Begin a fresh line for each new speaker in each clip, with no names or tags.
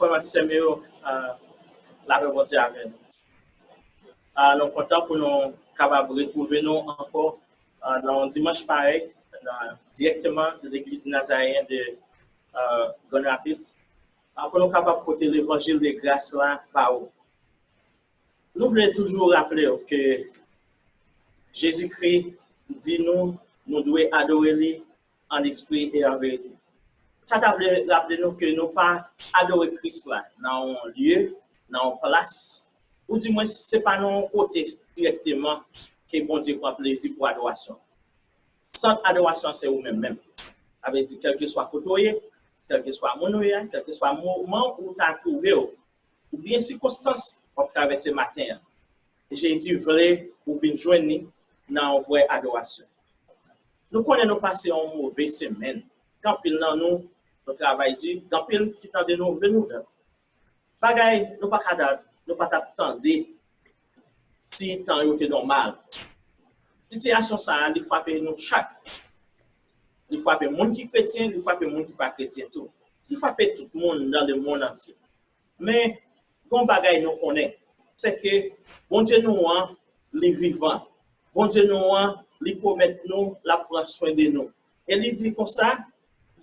Maxime, la remonter avec nous. Nous sommes contents pour nous capables de retrouver nous encore dans un dimanche pareil, directement de l'église nazaréenne de Grand Rapids, pour nous capables de porter l'évangile de grâce là par où. Nous voulons toujours rappeler que Jésus-Christ dit nous devons adorer lui en esprit et en vérité. Ça t'a rappelé nous que nous pas adorer Christ là dans un lieu, dans une place, ou du moins ce n'est pas non côté directement que bon Dieu prend plaisir pour adoration. Sans adoration, c'est vous-même. Avec dit, quel que soit côté, quel que soit mon quel que soit moment où tu as trouvé, ou bien circonstance pour traverser le matin, Jésus voulait pour venir joindre dans une vraie adoration. Nous connaissons nous passer une mauvaise semaine. Quand il dans nous, notre travail dit, quand il qui tend de nouvelles. Bagay, nous pas attendre si temps est normal. Situation ça, il frappe nous chaque. Il frappe les gens qui sont chrétiens, il frappe les gens qui ne sont pas chrétiens. Il frappe tout le monde dans le monde entier. Mais, bon bagay nous connaît, c'est que bon Dieu nous les vivants. Bon Dieu nous il promet nous la prendre soin de nous. Et il dit comme ça,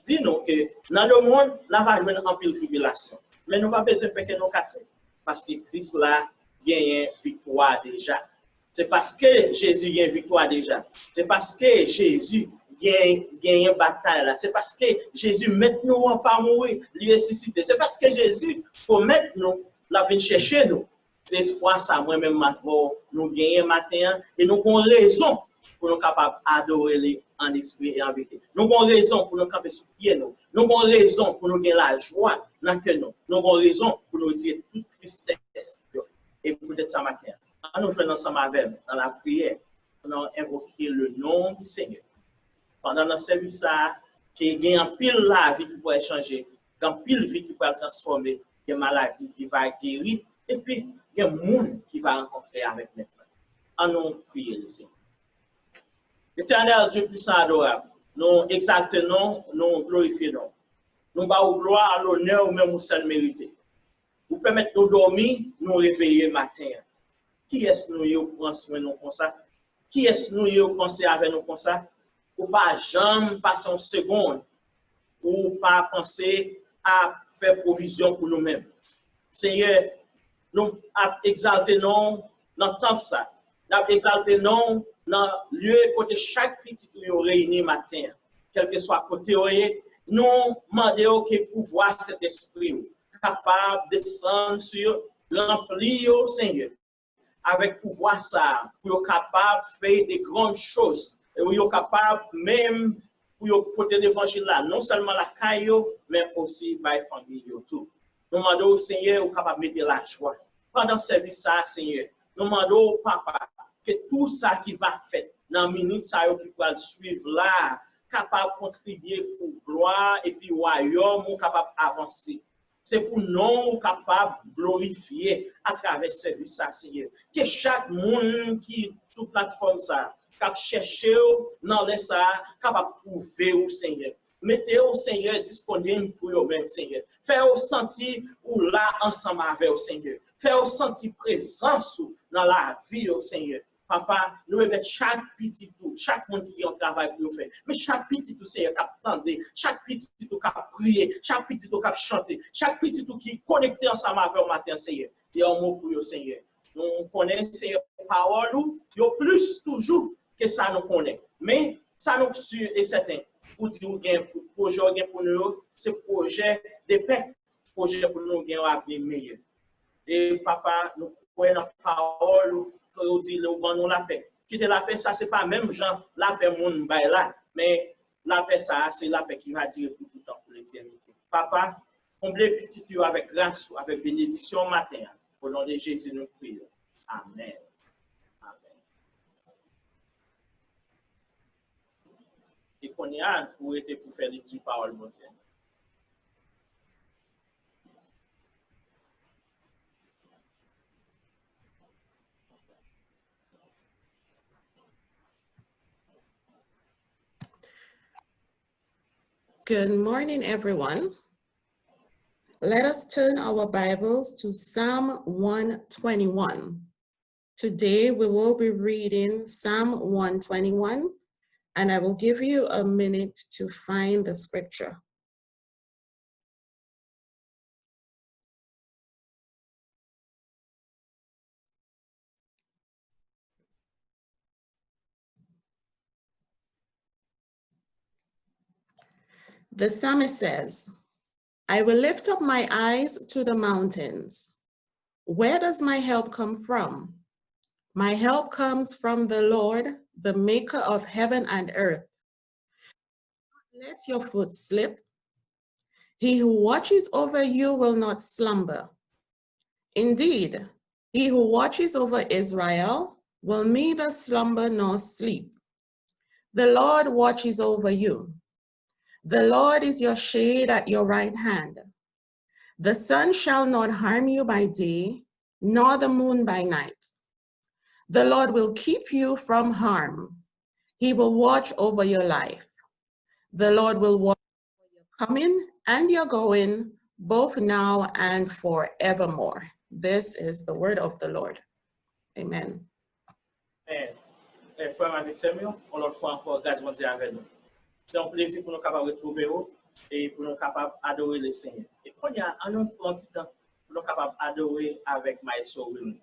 dit nous que dans le monde, là va jouer en pile tribulation. Mais nous pas besoin de faire que nous casser. Parce que Christ là gagne victoire déjà. C'est parce que Jésus gagne victoire déjà. C'est parce que Jésus gagne une bataille là. C'est parce que Jésus met nous en pas mourir, lui ressusciter. C'est parce que Jésus faut mettre nous la venir chercher nous. C'est espoir ça moi-même nous gagner matin et nous avons raison pour nous capables d'adorer lui en esprit et en vérité. Nous avons raison pour nous capables de soutenir nous. Nous avons raison pour nous gagner la joie dans que nous. Nous avons raison pour nous dire toute tristesse. Et peut-être ça matin. Nous faisons ensemble avec dans la prière, nous invoquer le nom du Seigneur. Pendant le service, il y a un pile la vie qui peut changer, un pile vie qui peut transformer, il y a une maladie qui va guérir, et puis il y a un monde qui va rencontrer avec nous. En nous prier le Seigneur. Éternel Dieu puissant adorable, nous exaltons, nous glorifions. Nous bavons gloire à l'honneur ou même au seul mérité. Vous permettez de nous dormir, nous réveiller le matin. Qui est-ce que nous prenons soin de nous comme ça? Qui est-ce que nous pensons avec nous comme ça? Ou pas jamais passer une seconde, ou pas penser à faire provision pour nous-mêmes. Seigneur, nous exaltons dans le temps ça. Nous exaltons dans le lieu côté chaque petit nous réunit matin. Quel que soit côté, nous demandons que pouvoir cet esprit capable de descendre sur remplir Seigneur. Avec pouvoir ça, pour être capable de faire de grandes choses. Et vous êtes capable même pour porter l'évangile là, non seulement la caillou, mais aussi par la famille. Nous demandons au Seigneur, vous capable de mettre la joie. Pendant ce service, ça, Seigneur, nous demandons au Papa que tout ça qui va faire dans la minute qui va suivre là, capable de contribuer pour gloire et puis royaume, capable d'avancer. C'est pour nous capables de glorifier à travers ce service, Seigneur. Que chaque monde qui est sur la plateforme, qui cherche dans les capable de trouver au Seigneur. Mettez au Seigneur disponible pour eux-mêmes, Seigneur. Faites-vous sentir ou là ensemble avec le Seigneur. Faites-vous sentir présence dans la vie au Seigneur. Papa, nous mettons chaque petit tout, chaque monde qui a un travail pour faire. Mais chaque petit tout, Seigneur, qui attend, chaque petit tout qui a prié, chaque petit tout qui a chanté, chaque petit tout qui est connecté ensemble avec le matin, Seigneur. Il y a un mot pour vous, Seigneur. Nous connaissons, Seigneur, parole, il y a plus toujours que ça nous connaît. Mais ça nous sûr et certain. Pour dire qu'il y a un projet pour nous, c'est projet de paix, projet pour nous gagner un avenir meilleur. Et papa, nous croyons dans la parole. Nous dit le bon la paix. Quitter la paix, ça c'est pas même genre la paix monde là, mais la paix ça c'est la paix qui va durer pour tout le temps, pour l'éternité. Papa, comblez petit cœur avec grâce, avec bénédiction matin. Au nom de Jésus nous prions. Amen. Amen. Et qu'on y a pour être pour faire l'étude parole de Dieu.
Good morning, everyone. Let us turn our Bibles to Psalm 121. Today we will be reading Psalm 121, and I will give you a minute to find the scripture. The psalmist says, I will lift up my eyes to the mountains. Where does my help come from? My help comes from the Lord, the maker of heaven and earth. Let your foot slip. He who watches over you will not slumber. Indeed, he who watches over Israel will neither slumber nor sleep. The Lord watches over you. The Lord is your shade at your right hand. The sun shall not harm you by day, nor the moon by night. The Lord will keep you from harm. He will watch over your life. The Lord will watch over your coming and your going, both now and forevermore. This is the word of the Lord. Amen.
Frère avec Samuel, on l'autre fois encore, grâce à Dieu avec nous. C'est un plaisir pour nous capables de retrouver vous et pour nous capables d'adorer le Seigneur. Et quand il y a un petit temps, pour nous capables d'adorer avec Maestro Wilmy.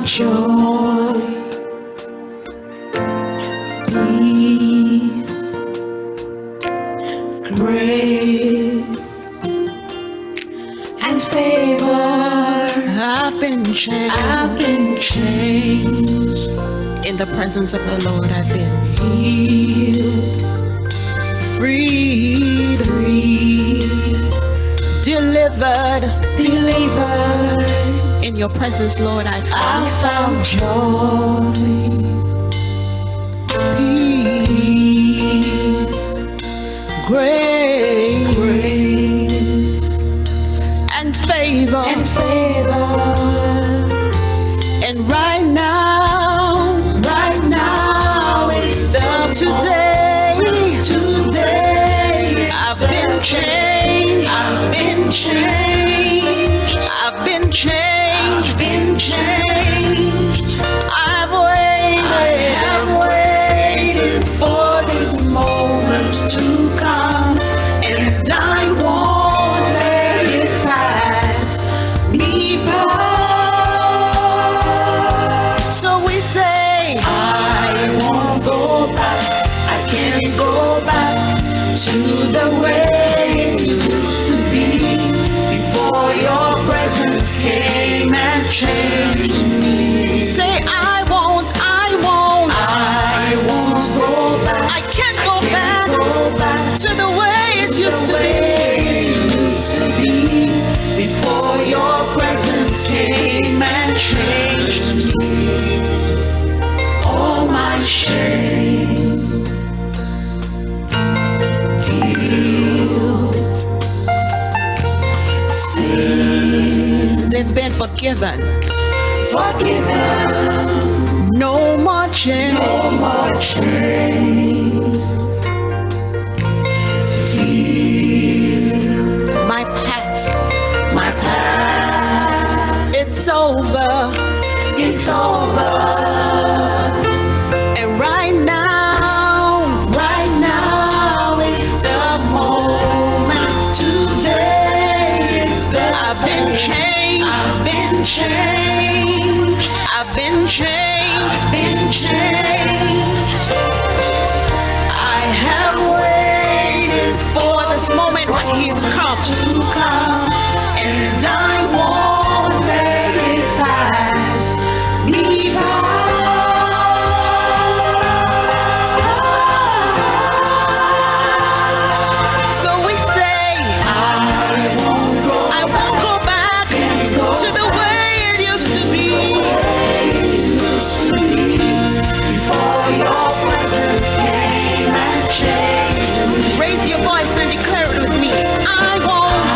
Joy, peace, grace, and favor. I've been changed. In the presence of the Lord, I've been healed, freed, delivered. In your presence, Lord, I found joy, peace, grace, and favor. And right now is the today. I've been changed. I've waited for this moment to come, and I won't let it pass me by. So we say, I won't go back. I can't go back to the way it used to be before your presence came and changed me. Say, I won't go back. I can't go back to the way it used to be before your presence came and changed me. All my shame, guilt, sin, they've been forgiven. No more chains. Feel my past. It's over. And right now is the moment. Today is the I've been changed. I have waited for this moment right here to come, and I won't let it pass me by. So we say, I won't go back to the way it used to be. Before your presence came and changed me. Raise your voice and declare it with me. I won't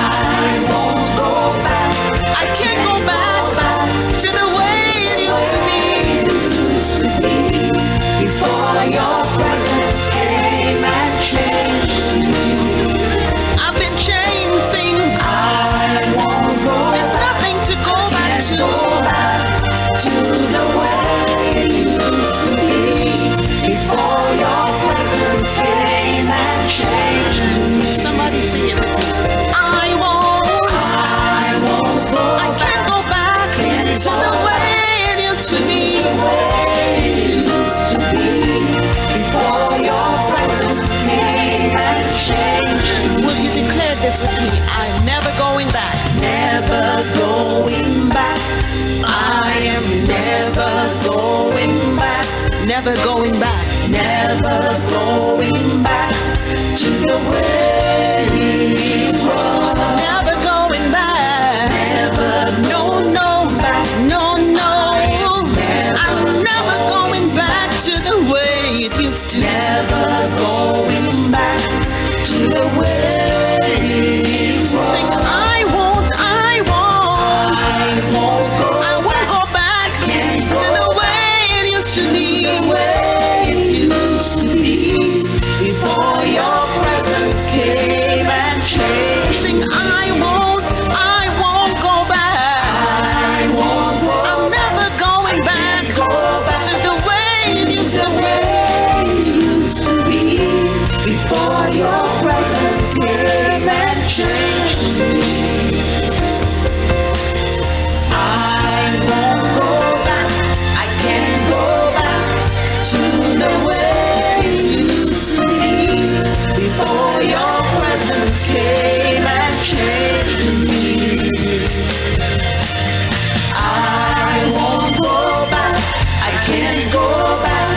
never going back,
never going back to the way it was.
never going back,
Never
no, no,
back.
no, no. I'm never going back to the way it used to.
Never going back to the way it was.
Sing, I won't go back
Can't
to
go
the way it used to be.
the way it used to be before your presence came and changed.
Sing, I won't go back.
I won't go
I'm never going back
go back
to the way it used
the
to be.
way it used to be before your presence came and changed me. I won't go back. I can't go back to the way it used to be before your presence came and changed me. I won't go back. I can't go back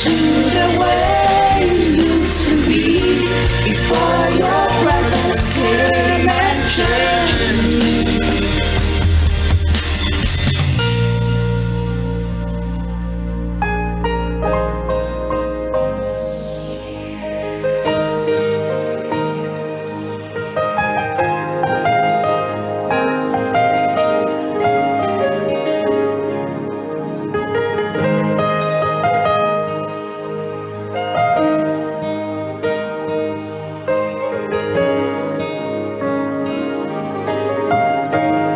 to the way it used to be before your presence came and changed me.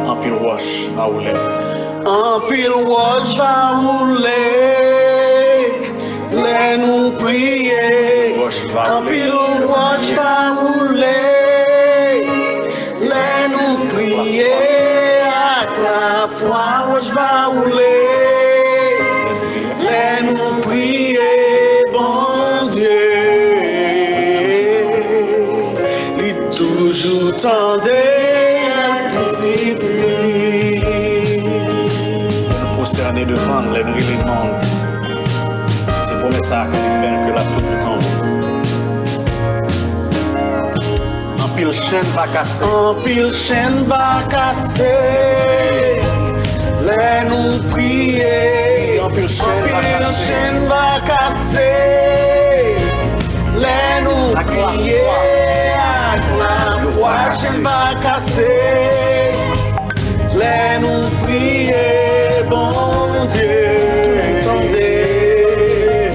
En pile wash va rouler.
En pile wash va rouler, les nous prier.
Wash va
En
rouler.
pile wash va rouler, les nous prier. À la fois wash va rouler, les nous prier, bon Dieu. Il toujours tendait un petit pluie.
Nous prosterner devant les brûlés de monde. C'est pour ça que nous faisons que la toujours tombe. En pile chaîne va casser.
En pile chaîne va casser, les nous prier.
En pile chaîne va casser.
Chaîne va casser, les nous
À quoi
prier. À la
Le
foi,
va
chaîne va casser, les nous prier, bon Dieu. Toujours tendez,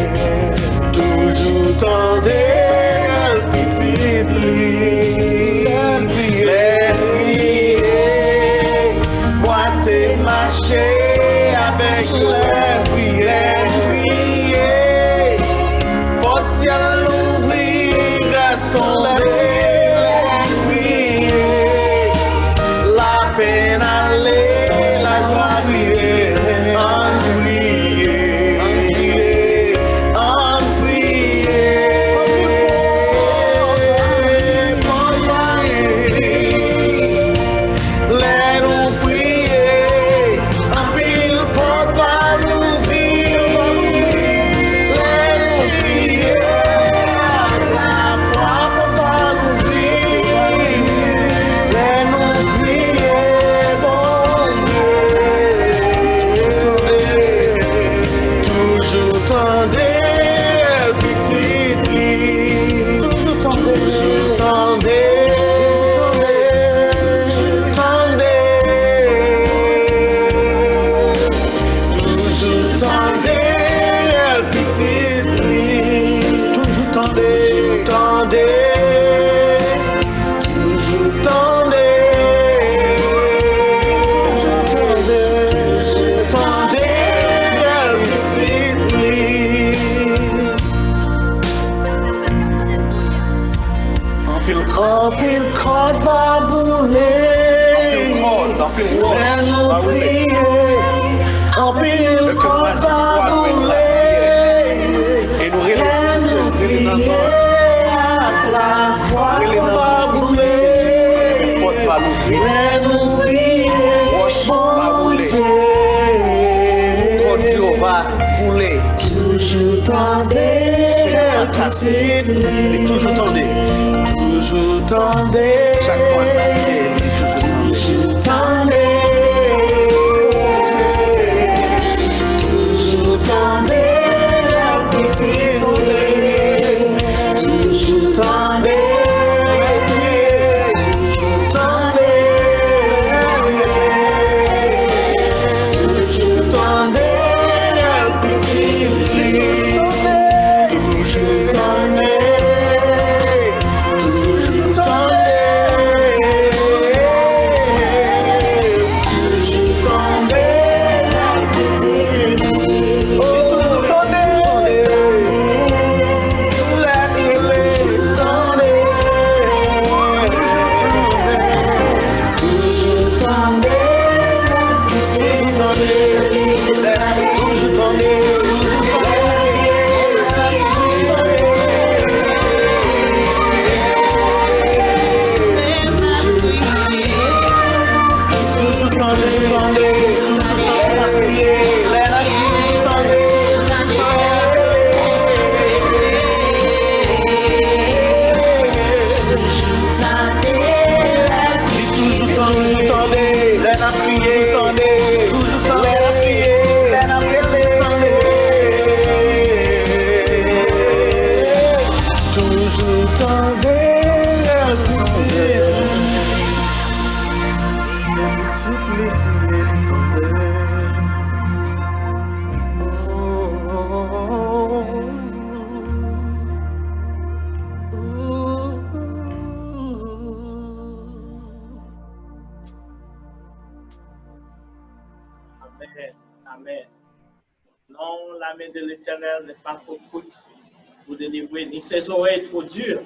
toujours tendez, petite pluie. Les prier, boîte et marcher avec les prier. Porte ciel l'ouvrir, garçon les prier. La peine aller, la joie briller, en prier, en prier. Les nous prier, en pile porte va l'ouvrir. Les nous prier, la foi porte va l'ouvrir. Les nous prier, bon Dieu. Toujours tendez, petite pluie. Toujours tendez. Toujours tendez, petite pluie. Toujours tendez, toujours tendez. Petite pluie.
En pile
En pile corde va bouler,
en pile wash
les
va
nous
rouler.
prier. En pile
Le
corde
cœur
va
va
bouler,
Et nous
les nous prier. À la foi va bouler,
les portes va l'ouvrir.
les nous prier.
Wash va
Bon
rouler.
Dieu.
Côte va rouler.
Toujours tendez,
il est toujours tendé.
toujours tendez,
Chaque fois que la prière, il est toujours tendé.
toujours tendez, toujours tendez, la petite oreille, toujours tendez, toujours tendez, toujours tendez, la petite oreille, toujours tendez, toujours
Amen. Amen. Non, la main de l'Éternel n'est pas trop courte pour délivrer, ni ses oreilles trop dures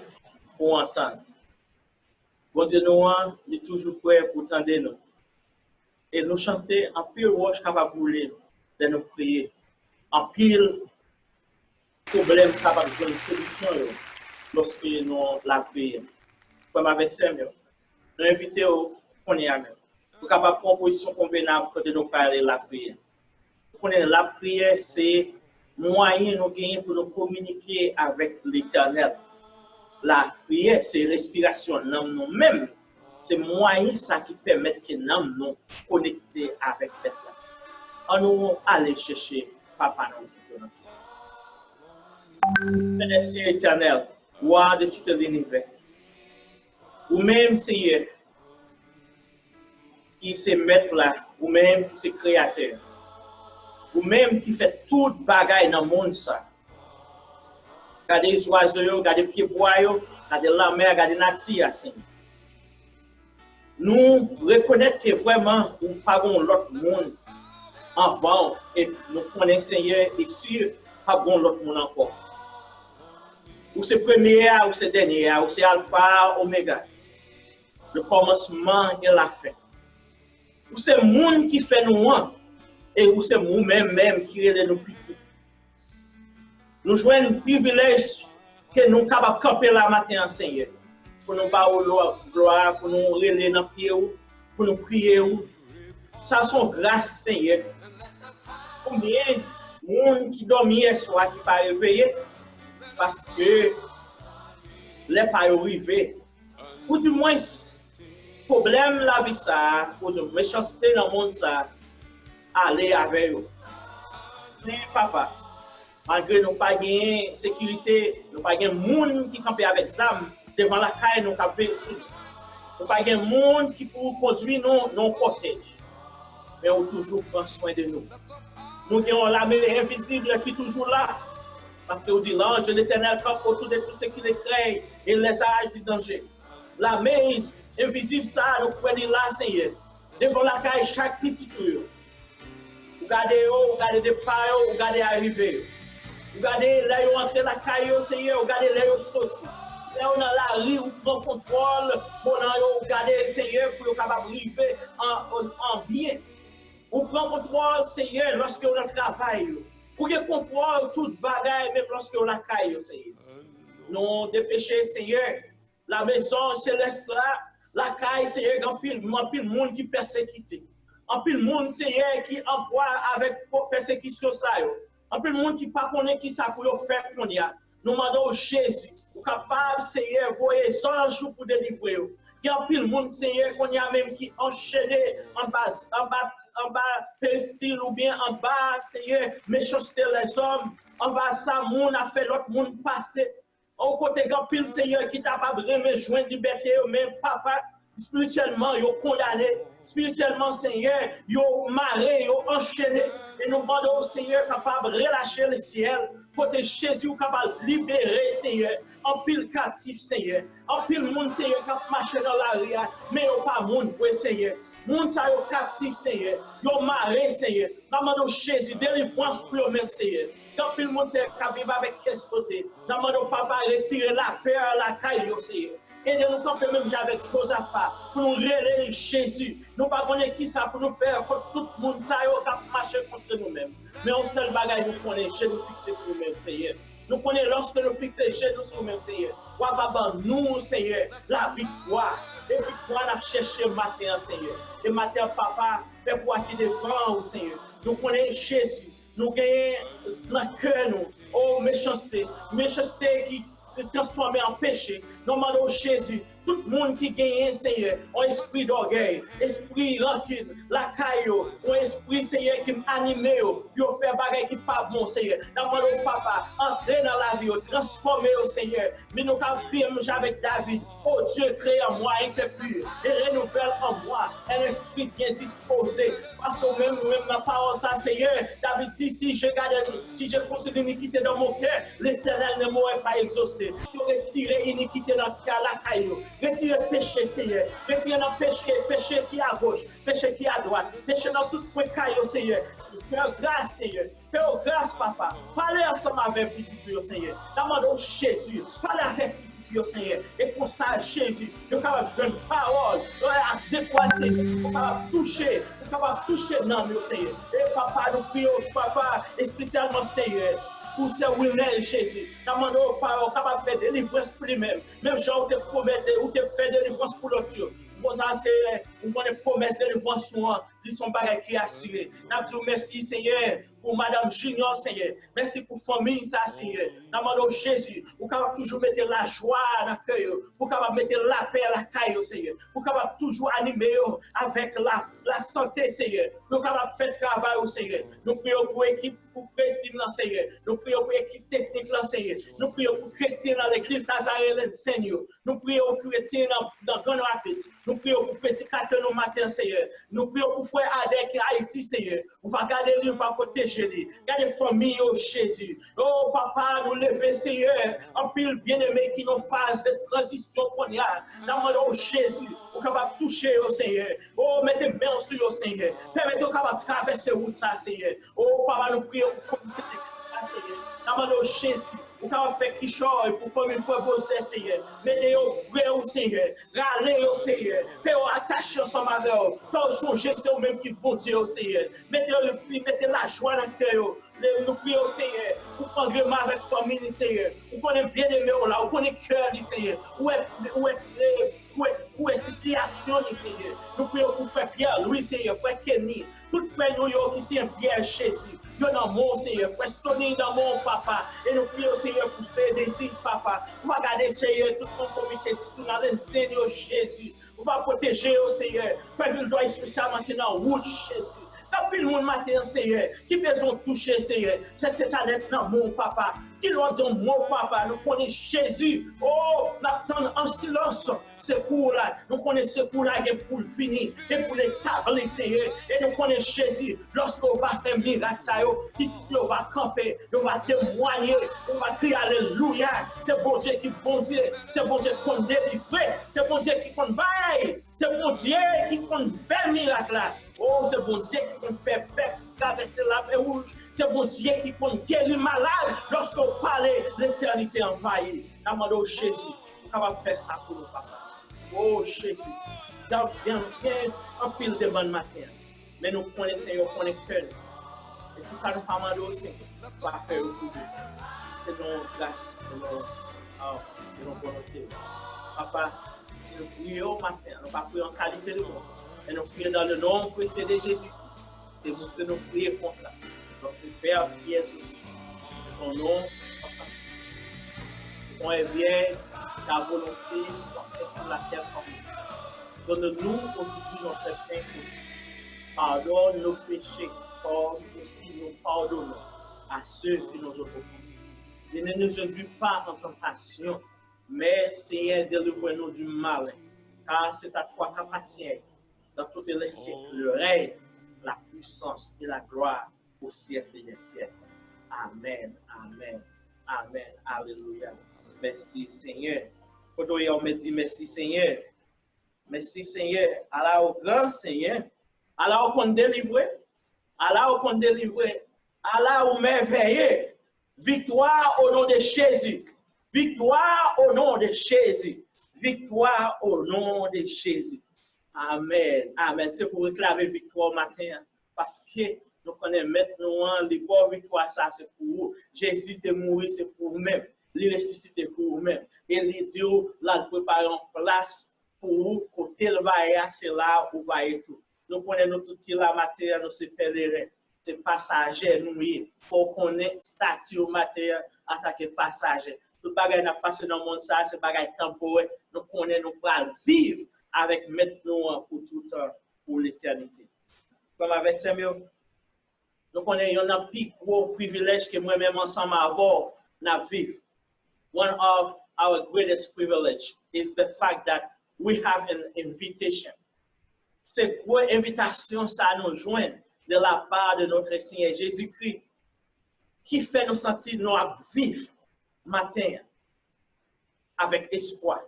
pour entendre. Bon Dieu, nous, il est toujours prêt pour tendre nous. Et nous chanter en pile roche capable de brûler, de nous prier. En pile problème capable de donner une solution lorsque nous la prions. Comme avec Samuel, nous invitons qu'on est à même. Nous sommes capables de prendre position convenable quand nous parlons de la prière. La prière, c'est le moyen nous gagner pour nous communiquer avec l'Éternel. La prière, c'est respiration dans nous-mêmes. C'est le moyen ça qui permet que nous nous connecter avec l'Éternel. On nous aller chercher Papa dans le Merci Éternel, roi de tout l'univers. Ou même Seigneur, qui se maître là, ou même qui se créateur, ou même qui fait tout bagaille dans le monde ça. Regardez les oiseaux, regardez les pieds bois, regardez la mer, regardez la nature. Nous reconnaissons que vraiment, nous parlons l'autre monde avant et nous connaissons Seigneur et sûr, pas bon l'autre monde encore. Ou c'est premier, ou c'est dernier, ou c'est alpha, oméga. Le commencement et la fin. Ou c'est le monde qui fait nous, et ou c'est nous-mêmes qui est nous petits. Nous jouons un privilège que nous sommes capables de camper la matin, Seigneur. Pour nous battre gloire, pour nous relayer dans le pied, pour nous prier. Ça, c'est grâce, Seigneur. Combien de monde qui dormit hier soir qui pas réveillé parce que les pas arrivés. Ou du moins, problème la vie ça, ou du méchanceté dans le monde ça, aller avec eux. Mais papa, malgré nous pas gagner sécurité, nous pas gagner monde qui campe avec zam devant la caille nous cap véhicule. Nous pas gagner monde qui pour conduire nos cortège. Mais on toujours prend soin de nous. Nous avons l'armée invisible qui est toujours là. Parce que vous dit l'ange de l'Éternel campe autour de tout ce qui les crée et les arrache du danger. L'armée invisible, ça, nous prenons là, Seigneur. Devant la caille, chaque petit cœur. Vous regardez des pas, vous regardez arriver. Vous regardez là, vous entrez la caille, Seigneur, vous regardez là, vous sortez. Là, on a la rue, vous prenez contrôle, vous regardez, Seigneur, pour vous capable d'arriver en bien. Vous prenez contrôle, Seigneur, lorsque vous travaillez. Vous avez contrôle toute bagaille, même lorsque vous la caille, Seigneur. Non, dépêchez, Seigneur. La maison céleste là, la caille, Seigneur, il y a un pile monde qui persécute. Un pile monde, Seigneur, qui emploie avec persécution ça. En plus, le monde qui pas connaît qui ça pour faire qu'on y a. Nous demandons au Jésus, ou capable, Seigneur, voyer sans jour pour délivrer. Il y a pile monde, Seigneur, qu'on y a même qui enchaîné en bas, péristyle ou bien en bas, Seigneur, méchanceté les hommes. En bas, ça, monde a fait l'autre monde passer. Au côté grand pile, Seigneur, qui t'a pas vraiment joindre liberté, même papa, spirituellement, ils ont condamné. Spirituellement, Seigneur, ils ont marré, ils ont enchaîné. Et nous demandons au Seigneur capable de relâcher le ciel. Côté Jésus capable de libérer, Seigneur. En pile captif, Seigneur. En pile monde, Seigneur, qui a marché dans la rue. Mais il n'y a pas monde, vrai, Seigneur. Monde, ça y est captif, Seigneur. Ils ont marré, Seigneur. Nous demandons Jésus, délivrance pour eux-mêmes, Seigneur. Quand tout le monde s'est capable avec qu'elle sauter. Nous demandons Papa retirer la peur, la caillou, Seigneur. Et nous camper même avec chose à faire pour nous relayer Jésus. Nous ne connaissons pas qui ça pour nous faire contre tout le monde ça qui marche contre nous-mêmes. Mais un seul bagage nous connaissons, chez nous fixer sur nous-mêmes, Seigneur. Nous connaissons lorsque nous fixons chez nous sur nous-mêmes, Seigneur. On va nous, Seigneur, la victoire. Et victoire, nous chercher matin, Seigneur. Et matin, Papa, fait pour qui défend, Seigneur. Nous connaissons Jésus. Nous gagnons dans le cœur, nous. Oh, méchanceté. Méchanceté qui transformé en péché. Nous demandons Jésus, tout le monde qui gagne, Seigneur, un esprit d'orgueil, esprit rancune, la caillou, un esprit, Seigneur, qui m'anime, qui fait bagaille qui pas bon, Seigneur. Nous demandons Papa, entrer dans la vie, transformer, Seigneur. Mais nous avons prié avec David, oh Dieu, crée en moi un cœur pur et renouvelle en moi un esprit bien disposé. Parce que même la parole, ça, Seigneur, David dit, si je considère l'iniquité dans mon cœur, l'Éternel ne m'aurait pas exaucé. Je retirer l'iniquité dans la caillou. Retirez le péché, Seigneur. Retirez le péché qui est à gauche, péché qui est à droite, péché dans tout point caillou, Seigneur. Fais grâce, Seigneur. Fais grâce, Papa. Parlez ensemble avec petit Dieu, Seigneur. Demandons Jésus. Parlez avec petit Dieu, Seigneur. Et pour ça, Jésus, nous sommes capables de jouer une parole, à dépoiser, nous sommes capables de toucher, nous sommes capables de toucher dans nous, Seigneur. Et Papa, nous prions, Papa, et spécialement, Seigneur. Pour ce Wilnel, Jésus. Nous demandons aux capable de faire délivrance pour lui-même. Même genre, te promettre ou te faire délivrance pour l'autre. Bon, ça, c'est une promesse de délivrance, ils sont bagage qui assuré. Nous disons merci, Seigneur, pour Madame Junior, Seigneur. Merci pour la famille, ça, Seigneur. Nous demandons Jésus, pour capable toujours mettre la joie dans le cœur, pour capable mettre la paix à la caille, Seigneur. Pour capable toujours animer avec la santé, Seigneur. Nous capable faire travail, Seigneur. Nous prions pour l'équipe pour précise, Seigneur. Nous prions pour l'équipe technique, Seigneur. Nous prions pour chrétiens dans l'église Nazareth, Seigneur. Nous prions pour chrétiens dans Grand Rapids. Nous prions pour petit Catholique au matin, Seigneur. Nous prions pour frère Adek Haïti, Seigneur. On va garder lui, on va protéger lui. Garder famille, oh Jésus. Oh Papa, nous lever, Seigneur. En pile bien-aimé qui nous fasse cette transition qu'on y a. Dans le Jésus, on est capable de toucher, oh Seigneur. Oh, mettez main sur le Seigneur. Permettez-nous capable de traverser route, ça, Seigneur. Oh Papa, nous prions pour dans le Jésus. Ou quand on fait qui choix pour former une fois pose des Seigneur. Mettez-vous vrai au Seigneur. Râlez au Seigneur. Faites-vous attacher ensemble avec eux. Faites-vous changer, c'est vous-même qui bon Dieu au Seigneur. Mettez la joie dans le cœur. Nous prions au Seigneur. Pour faire vraiment avec la famille, Seigneur. Vous connaissez bien aimé là. Vous connaissez le cœur, Seigneur. Où est situation, Seigneur. Nous prions pour frère Pierre, Louis, Seigneur. Frère Kenny. Tout frère nous qui sont bien Jésus. Nous dans mon Seigneur. Frère Sonny dans mon Papa. Et nous prions, Seigneur, pour ces désirs, Papa. On va garder, Seigneur, tout mon comité, tout dans le Seigneur Jésus. On va protéger, Seigneur. Frère Vildois, spécialement qui est dans la route, Jésus. Quand le monde matin, Seigneur, qui besoin de toucher, Seigneur, c'est cette année dans mon Papa. Qui l'ont dans mon Papa, nous connaissons Jésus. Oh, nous attendons en silence ce cours-là. Nous connaissons ce cours-là pour le finir et pour l'établir, Seigneur. Et nous connaissons Jésus. Lorsqu'on va faire miracle, on va camper, on va témoigner, on va crier Alléluia. C'est bon Dieu qui bon Dieu. C'est bon Dieu qui compte délivrer. C'est bon Dieu qui compte bailler. C'est bon Dieu qui compte faire miracle là. Oh, c'est bon Dieu qui compte faire paix, traverser la mer rouge. C'est bon Dieu qui compte guérir malade. Lorsqu'on parle, l'éternité envahie. Nous demandons Jésus, on va faire ça pour nous, papa. Oh, Jésus, bien en pile de bonne matière. Mais nous connaissons, nous connaissons que et tout ça, nous demandons aussi, on va faire au bout de c'est nos grâce, de nos volontés. Papa, nous prions au matin, nous ne pas prier en qualité de monde. Et nous prions dans le nom précieux de Jésus. Et nous prions comme ça. Donc, Père, Jésus, ton nom, on est bien, ta volonté soit faite sur la terre comme ici. Donne-nous aujourd'hui notre pain quotidien. Pardonne nos péchés, comme aussi nous pardonnons à ceux qui nous offensent. Et ne nous induis pas en tentation, mais Seigneur, délivre-nous du mal, car c'est à toi qu'appartient dans tous les siècles le règne, la puissance et la gloire au siècle des siècles. Amen, amen, amen, alléluia. Merci Seigneur. Quand on me dit merci Seigneur, merci Seigneur, Allah au grand Seigneur, Allah au qu'on délivre, Allah au qu'on délivre, Allah au merveilleux. Victoire au nom de Jésus. Victoire au nom de Jésus. Victoire au nom de Jésus. Amen. Amen. C'est pour réclamer victoire au matin. Parce que nous connaissons maintenant les bonnes victoires, ça c'est pour vous. Jésus est mort, c'est pour vous-même. Il est ressuscité pour vous-même. Et il dit, là, préparer en place pour vous. Côté le va c'est là où va y tout. Nous connaissons tout qui la matière, nous c'est pèlerin. C'est passager, nous, il faut qu'on ait statut au matériel, attaquer passager. Tout le bagage n'a passé dans le monde, ça, c'est bagage temporaire. Nous connaissons, nous pourrons vivre avec maintenant pour tout temps, pour l'éternité. Comme avec Samuel, nous connaissons un plus gros privilège que moi-même ensemble avoir, nous vivre. One of our greatest privilege is the fact that we have an invitation. C'est une invitation, ça nous joindre de la part de notre Seigneur Jésus-Christ, qui fait nous sentir nous à vivre matin avec espoir.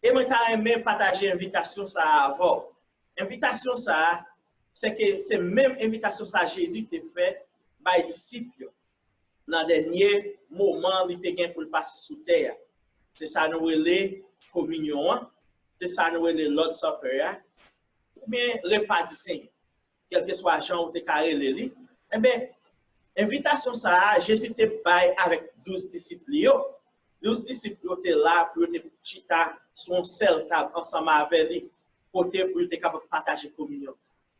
Et moi, j'ai aimé partager l'invitation ça avant. L'invitation ça, c'est que c'est même invitation ça Jésus t'a fait par les disciples dans le dernier moment où il était pour passer sous terre. C'est ça nous les communion, c'est ça nous les Lord's Supper, ou bien repas du Seigneur. Quel que soit Jean ou te carré les eh bien, invitation ça, Jésus te bail avec 12 disciples. 12 disciples étaient là pour te chita son seul table ensemble avec lui, pour te capable partager communion.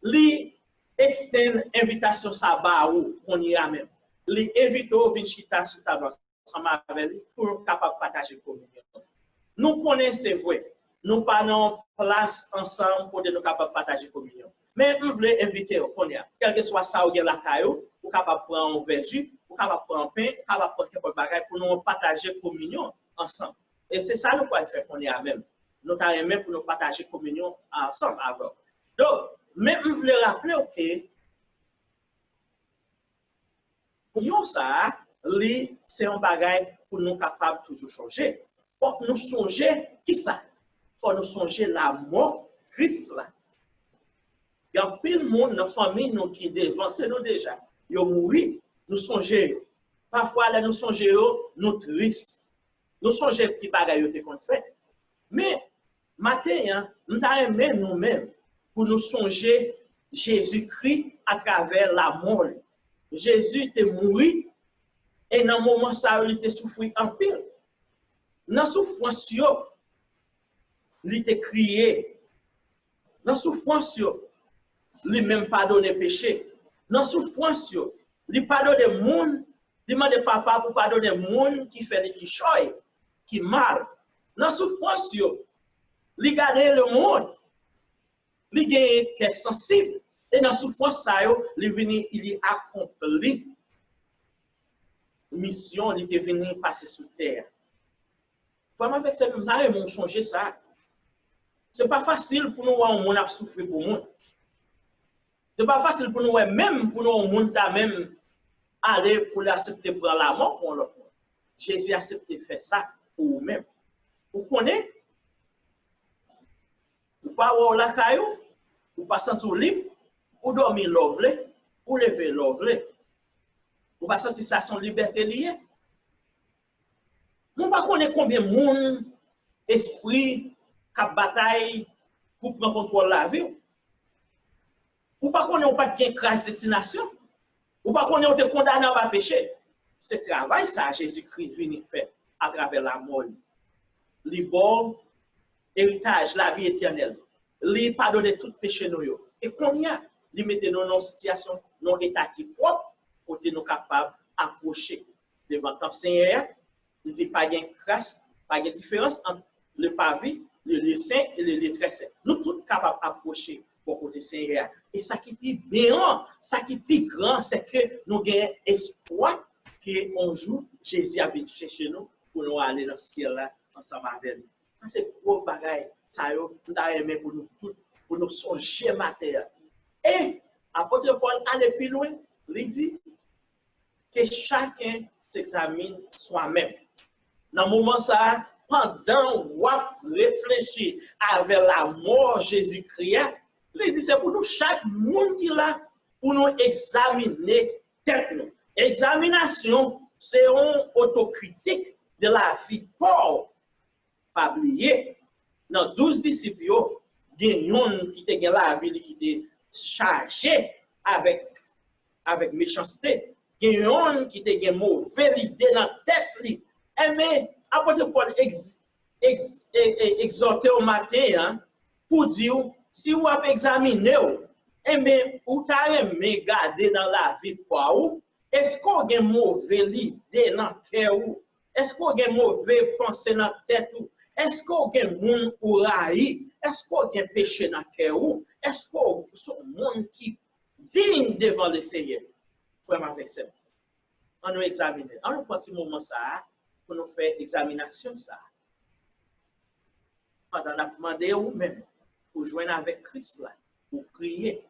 Lui extend invitation ça ba ou qu'on y a même. Lui invite au venir chita sur table ensemble avec lui pour capable partager communion. Nous connaissons c'est vrai. Nous prenons place ensemble pour nous capable partager communion. Mais je voulais inviter au Konya, quel que soit ça ou bien la caillou, ou capable prendre un verre jus, ou capable prendre un pain, capable prendre quelque bagage pour nous partager communion ensemble. Et c'est ça nous pouvons faire Konya même. Nous avons même pour nous partager communion ensemble avant. Donc, mais je voulais rappeler que communion ça, c'est un bagage pour nous capables toujours changer. Pour nous songer qui ça? Pour nous songer la mort de Christ là. Il y a plein de monde dans la famille nous qui dévancent nous déjà. Ils ont mouru, nous songeons. Parfois, là, nous songeons, nous tristes. Nous songeons petits bagailles qu'on fait. Mais, matin, nous avons aimé nous-mêmes pour nous songer Jésus-Christ à travers la mort. Jésus était mort et dans le moment ça, il était souffert en pile. Dans la souffrance, il était crié. Dans la souffrance, lui-même pardonner péché. Dans la souffrance, lui pardonner le monde, lui demande papa pour pardonner le monde qui fait qui choye, qui mal. Dans la souffrance, lui garder le monde, lui gagne qui est sensible. Et dans la souffrance, lui venu, il accompli mission, il est venu passer sous terre. Vraiment avec cette même on songe ça. C'est pas facile pour nous voir un monde souffrir pour nous. C'est pas facile pour nous, même pour nous, on monte même aller pour l'accepter pour la mort pour l'autre. Jésus a accepté faire ça pour vous-même. Vous connaissez? Vous pas avoir la caillou, vous pas sentir libre, vous dormir lovely, vous lever lovely. Vous pas sentir ça son liberté liée. Nous pas connaître combien de monde, esprit, cap bataille pour prendre contrôle de la vie. Ou pas qu'on n'a pas de grâce destination. Ou pas qu'on est condamné à péché. Ce travail, ça, Jésus-Christ vient faire à travers la mort. Les bon héritage, la vie éternelle. Les pardonner tout péché nous. Et qu'on y a, les mettre dans une situation, dans un état qui est propre, côté nous capables d'approcher devant le Seigneur. Il dit pas de crasse, pas de différence entre le pavé, le saint et le très saint. Nous tous capables d'approcher pour côté Seigneur. Et ça qui est plus béant, ça qui est plus grand, c'est que nous avons espoir qu'un jour, Jésus a venu chercher nous pour nous aller dans le ciel là, ensemble avec lui. C'est gros bagaille, ça nous aimé pour nous tous, pour nous songer matin. Et apôtre Paul allait plus loin, il dit que chacun s'examine soi-même. Dans le moment ça, pendant qu'on réfléchit avec la mort de Jésus-Christ, il dit c'est pour nous, chaque monde qui est là, pour nous examiner tête nous. Examination, c'est une autocritique de la vie de Paul. Pas oublier, dans 12 disciples, il y a un qui était la vie qui était chargée avec méchanceté. Il y a un qui était mauvaise idée dans la tête. Mais apôtre Paul exhorté au matin pour dire, si vous avez examiné, vous avez regardé dans la vie de Paul, est-ce qu'on a une mauvaise idée dans le cœur? Est-ce qu'on a une mauvaise pensée dans la tête? Est-ce qu'on a un monde pour railler? Est-ce qu'on a un péché dans le cœur? Est-ce qu'on a un monde qui digne devant le Seigneur? Vraiment avec ça. On nous examine. On nous prend un petit moment ça pour nous faire examination ça. Pendant la demander ou même pour joindre avec Christ là, pour prier.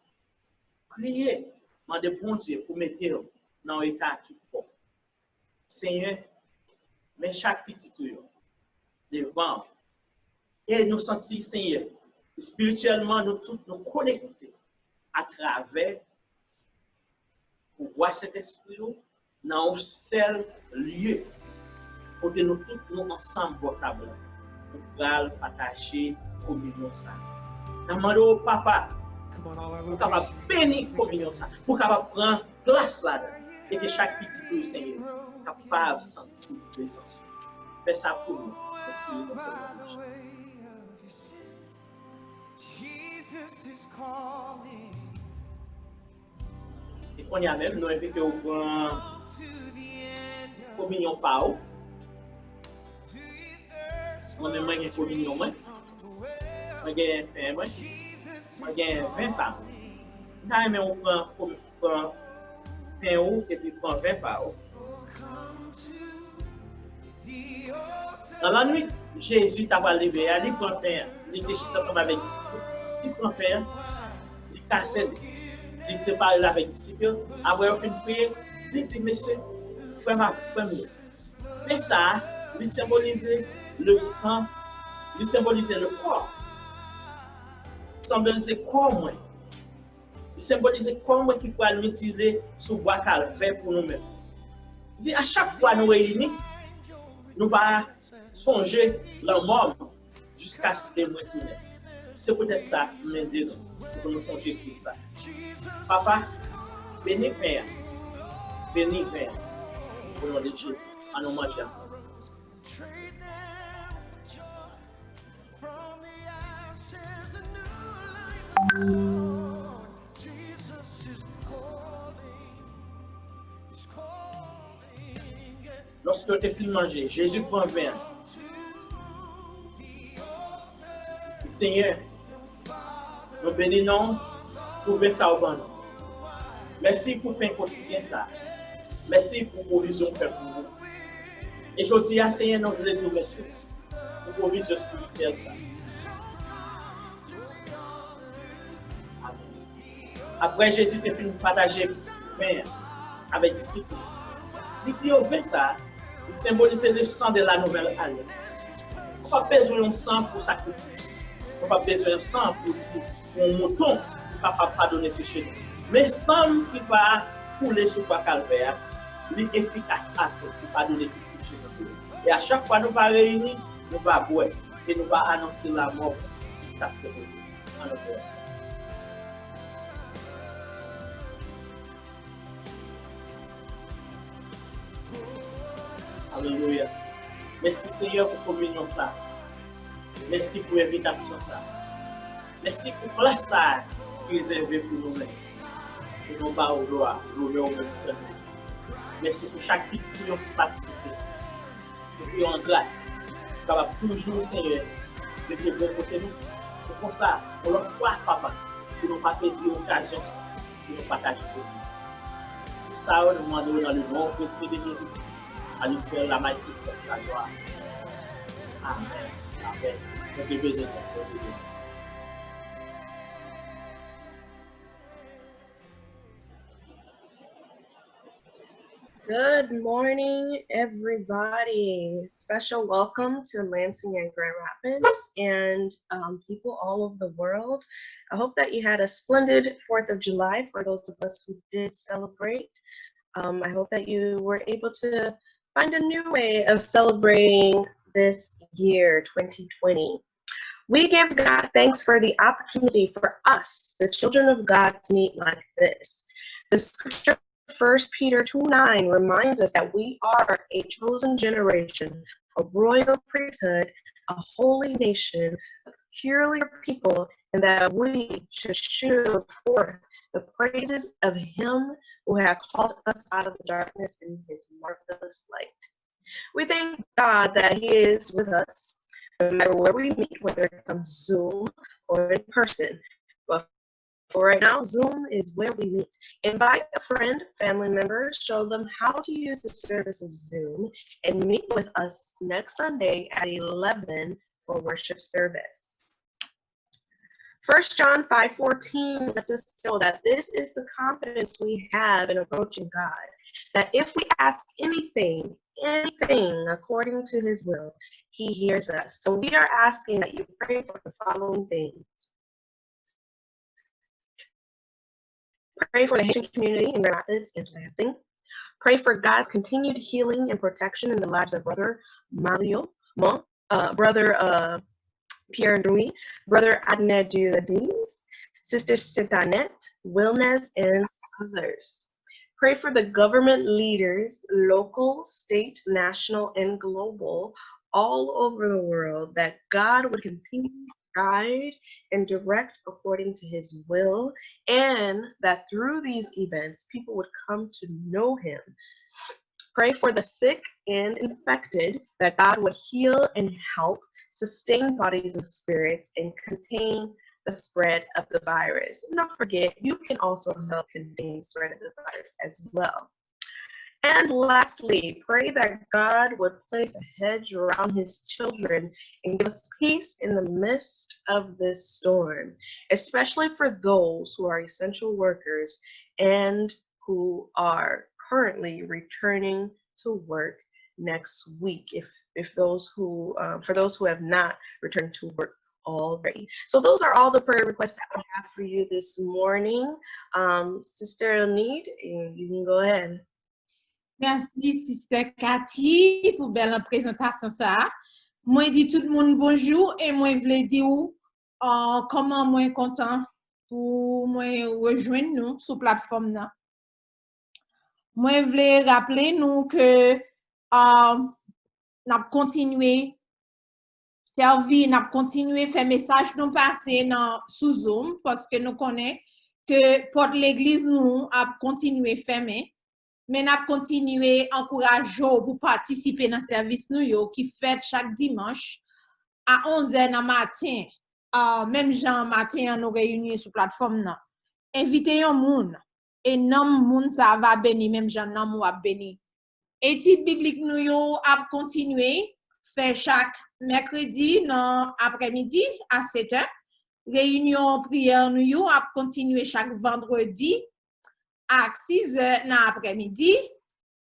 Prier. Demander bon Dieu pour mettre dans l'état qui est bon. Seigneur, mais chaque petit truc devant et nous sentir Seigneur spirituellement nous tous nous connecter à travers pour voir cet esprit dans un seul lieu pour que nous tous nous ensemble votables pour partager communion ça. Demandons au papa pour capable bénir communion ça, pour capable prendre place là et que chaque petit peu Seigneur capable de sentir présence. Fais ça pour nous. Et qu'on y a même, nous invitons au grand communion par où. Moi-même, j'ai une communion, j'ai un pain, j'ai 20 par. Nous avons un pain et puis 20 par. Dans la nuit, Jésus t'a levé, il prend le pain, il était ensemble avec les disciples. Il prend le pain, il casse, il se parle avec les disciples. Après, il fait une prière, il dit, monsieur, frère ma famille. Mais ça, il symbolise le sang, il symbolise le corps. Il symbolise le corps, moi. Il symbolise le corps, moi, qui peut l'utiliser sous bois calvaire pour nous-mêmes. Il dit, à chaque fois nous réunis, nous allons songer la mort jusqu'à ce que nous tournions. C'est peut-être ça qui m'aide pour nous songer Christ là. Papa, bénis Père, bénis Père, au nom de Jésus, à nous manger ensemble. Lorsque tu finis de manger, Jésus prend un verre. Seigneur, nous bénissons pour ça au bon. Merci pour le pain quotidien ça. Merci pour la provision faite pour vous. Et je dis à Seigneur, nous voulons dire merci pour la provision spirituelle ça. Après, Jésus a fini de partager le pain avec les disciples. Il dit au vin ça, il symbolise le sang de la nouvelle alliance. On n'a pas besoin de sang pour sacrifice. On n'a pas besoin de sang pour dire un mouton qui ne va pas pardonner péché. Mais le sang qui va couler sur le calvaire, il est efficace assez pour pardonner péché. Et à chaque fois que nous allons réunir, nous allons boire et nous allons annoncer la mort jusqu'à ce que nous allons boire. Alléluia. Merci Seigneur pour la communion ça. Merci pour l'invitation ça. Merci pour la place ça réservée pour nous-mêmes. Et nous bas au gloire, nous au même Seigneur. Merci pour chaque petit qui a participé. Nous prions en grâce. Capable toujours, Seigneur, de te bon côté nous. C'est pour ça, pour l'autre fois, papa, pour nous pas perdre l'occasion de nous partager avec nous. Tout ça, nous demandons dans le nom précieux de Jésus. À nous seul, la maîtrise, la gloire. Amen. Amen. Nous te bénissons.
Good morning, everybody. Special welcome to Lansing and Grand Rapids and people all over the world. I hope that you had a splendid 4th of July for those of us who did celebrate. I hope that you were able to find a new way of celebrating this year, 2020. We give God thanks for the opportunity for us, the children of God, to meet like this. The scripture 1 Peter 2:9 reminds us that we are a chosen generation, a royal priesthood, a holy nation, a peculiar people, and that we should show forth the praises of him who has called us out of the darkness in his marvelous light. We thank God that he is with us, no matter where we meet, whether it's on Zoom or in person. But for right now, Zoom is where we meet. Invite a friend, family member, show them how to use the service of Zoom, and meet with us next Sunday at 11 for worship service. 1 John 5:14 lets us know that this is the confidence we have in approaching God, that if we ask anything according to his will, he hears us. So we are asking that you pray for the following things. Pray for the Haitian community in Grand Rapids and Lansing. Pray for God's continued healing and protection in the lives of Brother Mario, Brother Pierre Louis, Brother Adnet Dudis, Sister Sitanette, Wilnez, and others. Pray for the government leaders, local, state, national, and global, all over the world, that God would continue to guide and direct according to his will, and that through these events, people would come to know him. Pray for the sick and infected, that God would heal and help sustain bodies and spirits and contain the spread of the virus. And don't forget, you can also help contain the spread of the virus as well. And lastly, pray that God would place a hedge around his children and give us peace in the midst of this storm, especially for those who are essential workers and who are currently returning to work next week, if those who for those who have not returned to work already. So those are all the prayer requests that I have for you this morning. Sister Need, you can go ahead.
Merci, Sister Cathy, pour belle présentation ça. Moi, dis tout le monde bonjour et moi, je voulais dire comment moi content pour moi rejoindre nous sur plateforme là. Moi, je voulais rappeler nous que n'a continué servir, n'a continué faire message nous passer dans sous Zoom parce que nous connaissons que pour l'église nous a continué fermé. Mais nous continuons à encourager pour participer dans le service nous qui fait chaque dimanche à 11h du matin. Même Jean matin, nous réunissons sur la plateforme. Invitez un monde et non monde ça va bénir, même Jean nous va bénir. Étude biblique nous a continué fait chaque mercredi dans après-midi à 7h. Réunion prière nous a continué chaque vendredi à 6h dans l'après-midi.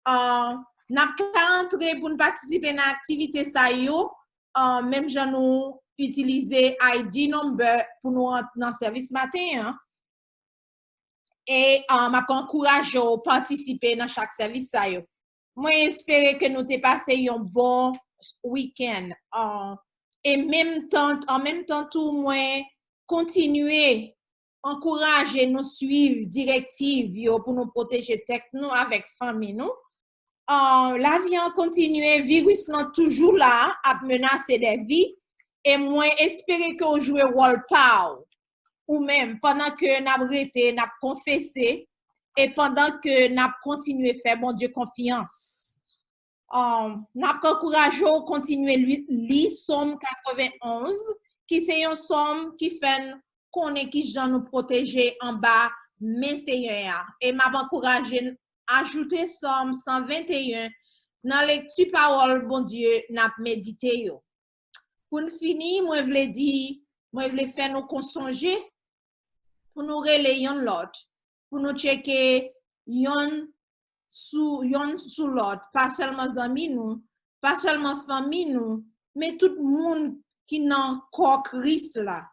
N'a pas entré pour participer dans l'activité ça yo, même gens nous utiliser ID number pour nous rentrer dans le service matin. Et m'a encouragé à participer dans chaque service ça yo. Moi espérer que nous t'ai passé un bon week-end. Et en même temps tout moi continuer encourager nous suivre directives pour nous protéger tête nous avec famille nous. La vie en continuer, virus non toujours là à menacer des vies et moi espérer que on joue rôle power ou même pendant que n'a arrêté n'a confessé et pendant que n'a continué faire bon Dieu confiance. N'a encouragé à continuer lire Somme 91 qui c'est un somme qui fait qu'on est qui Jean nous protéger en bas mais Seigneur et m'a encouragé ajouter Somme 121 dans lecture parole bon Dieu n'a médité yo. Pour nous finir, moi vle dire, moi vle faire nous consonger pour nous relayer l'autre, pour nous checker yon sous l'autre, pas seulement amis nous, pas seulement famille nous, mais tout le monde qui nan corps Christ là.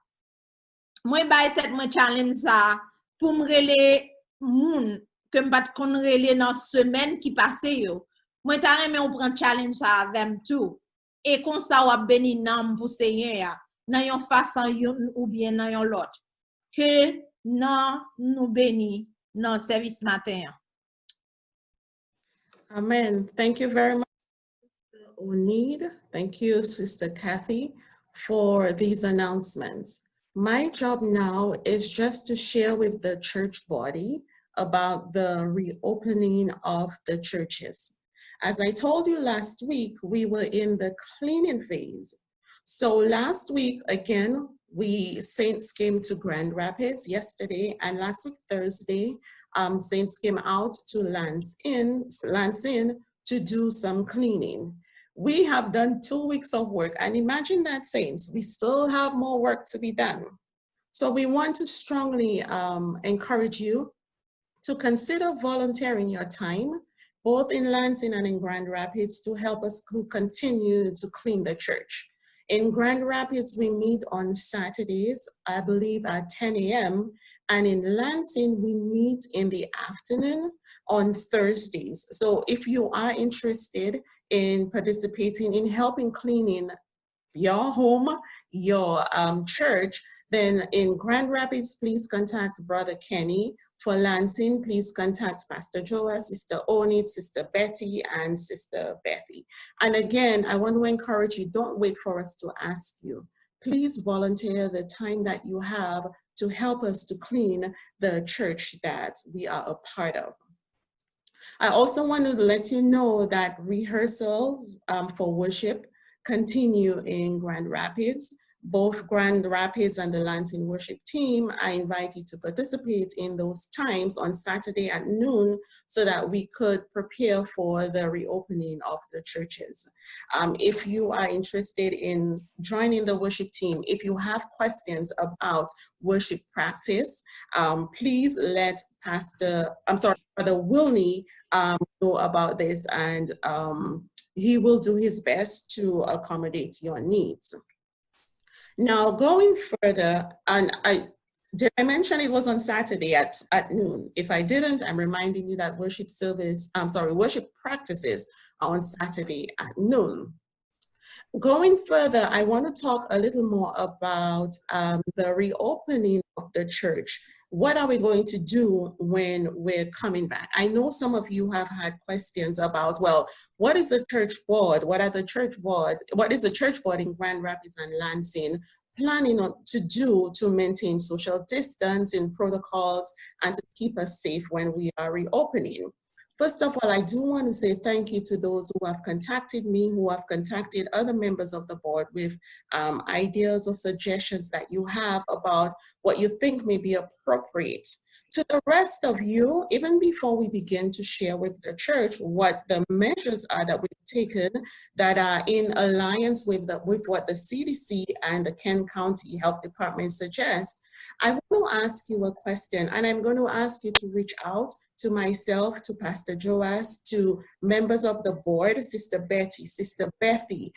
Moi bay tête moi challenge ça pour me relayer moun que m'bat kon relayer dans semaine qui passé yo. Moi ta remè on prend challenge ça avec tout. Et comme ça ou béni nam pour Seigneur nan yon façon yon ou bien nan yon l'autre. Que nan nous béni dans service matin.
Amen. Thank you very much, Sister Oneed. Thank you, Sister Kathy, for these announcements. My job now is just to share with the church body about the reopening of the churches. As I told you last week, we were in the cleaning phase. So last week, again, Saints came to Grand Rapids yesterday, and last week, Thursday, Saints came out to Lands End to do some cleaning. We have done 2 weeks of work, and imagine that, Saints, we still have more work to be done. So we want to strongly encourage you to consider volunteering your time, both in Lansing and in Grand Rapids, to help us continue to clean the church. In Grand Rapids, we meet on Saturdays, I believe at 10 a.m., and in Lansing, we meet in the afternoon on Thursdays. So if you are interested in participating in helping cleaning your home, your church, then in Grand Rapids, please contact Brother Kenny. For Lansing, please contact Pastor Joa, Sister Onit, Sister Betty, and Sister Bethy. And again, I want to encourage you, don't wait for us to ask you. Please volunteer the time that you have to help us to clean the church that we are a part of. I also wanted to let you know that rehearsal for worship continue in Grand Rapids. Both Grand Rapids and the Lansing worship team, I invite you to participate in those times on Saturday at noon so that we could prepare for the reopening of the churches. If you are interested in joining the worship team, if you have questions about worship practice, please let Brother Wilney know about this, and he will do his best to accommodate your needs. Now, going further, and did I mention it was on Saturday at noon? If I didn't, I'm reminding you that worship practices are on Saturday at noon. Going further, I want to talk a little more about the reopening of the church. What are we going to do when we're coming back? I know some of you have had questions about, well, what is the church board? What is the church board in Grand Rapids and Lansing planning to do to maintain social distancing protocols and to keep us safe when we are reopening? First of all, I do want to say thank you to those who have contacted me, who have contacted other members of the board with ideas or suggestions that you have about what you think may be appropriate. To the rest of you, even before we begin to share with the church what the measures are that we've taken that are in alliance with what the CDC and the Kent County Health Department suggest, I want to ask you a question, and I'm going to ask you to reach out to myself, to Pastor Joas, to members of the board, Sister Betty, Sister Bethy,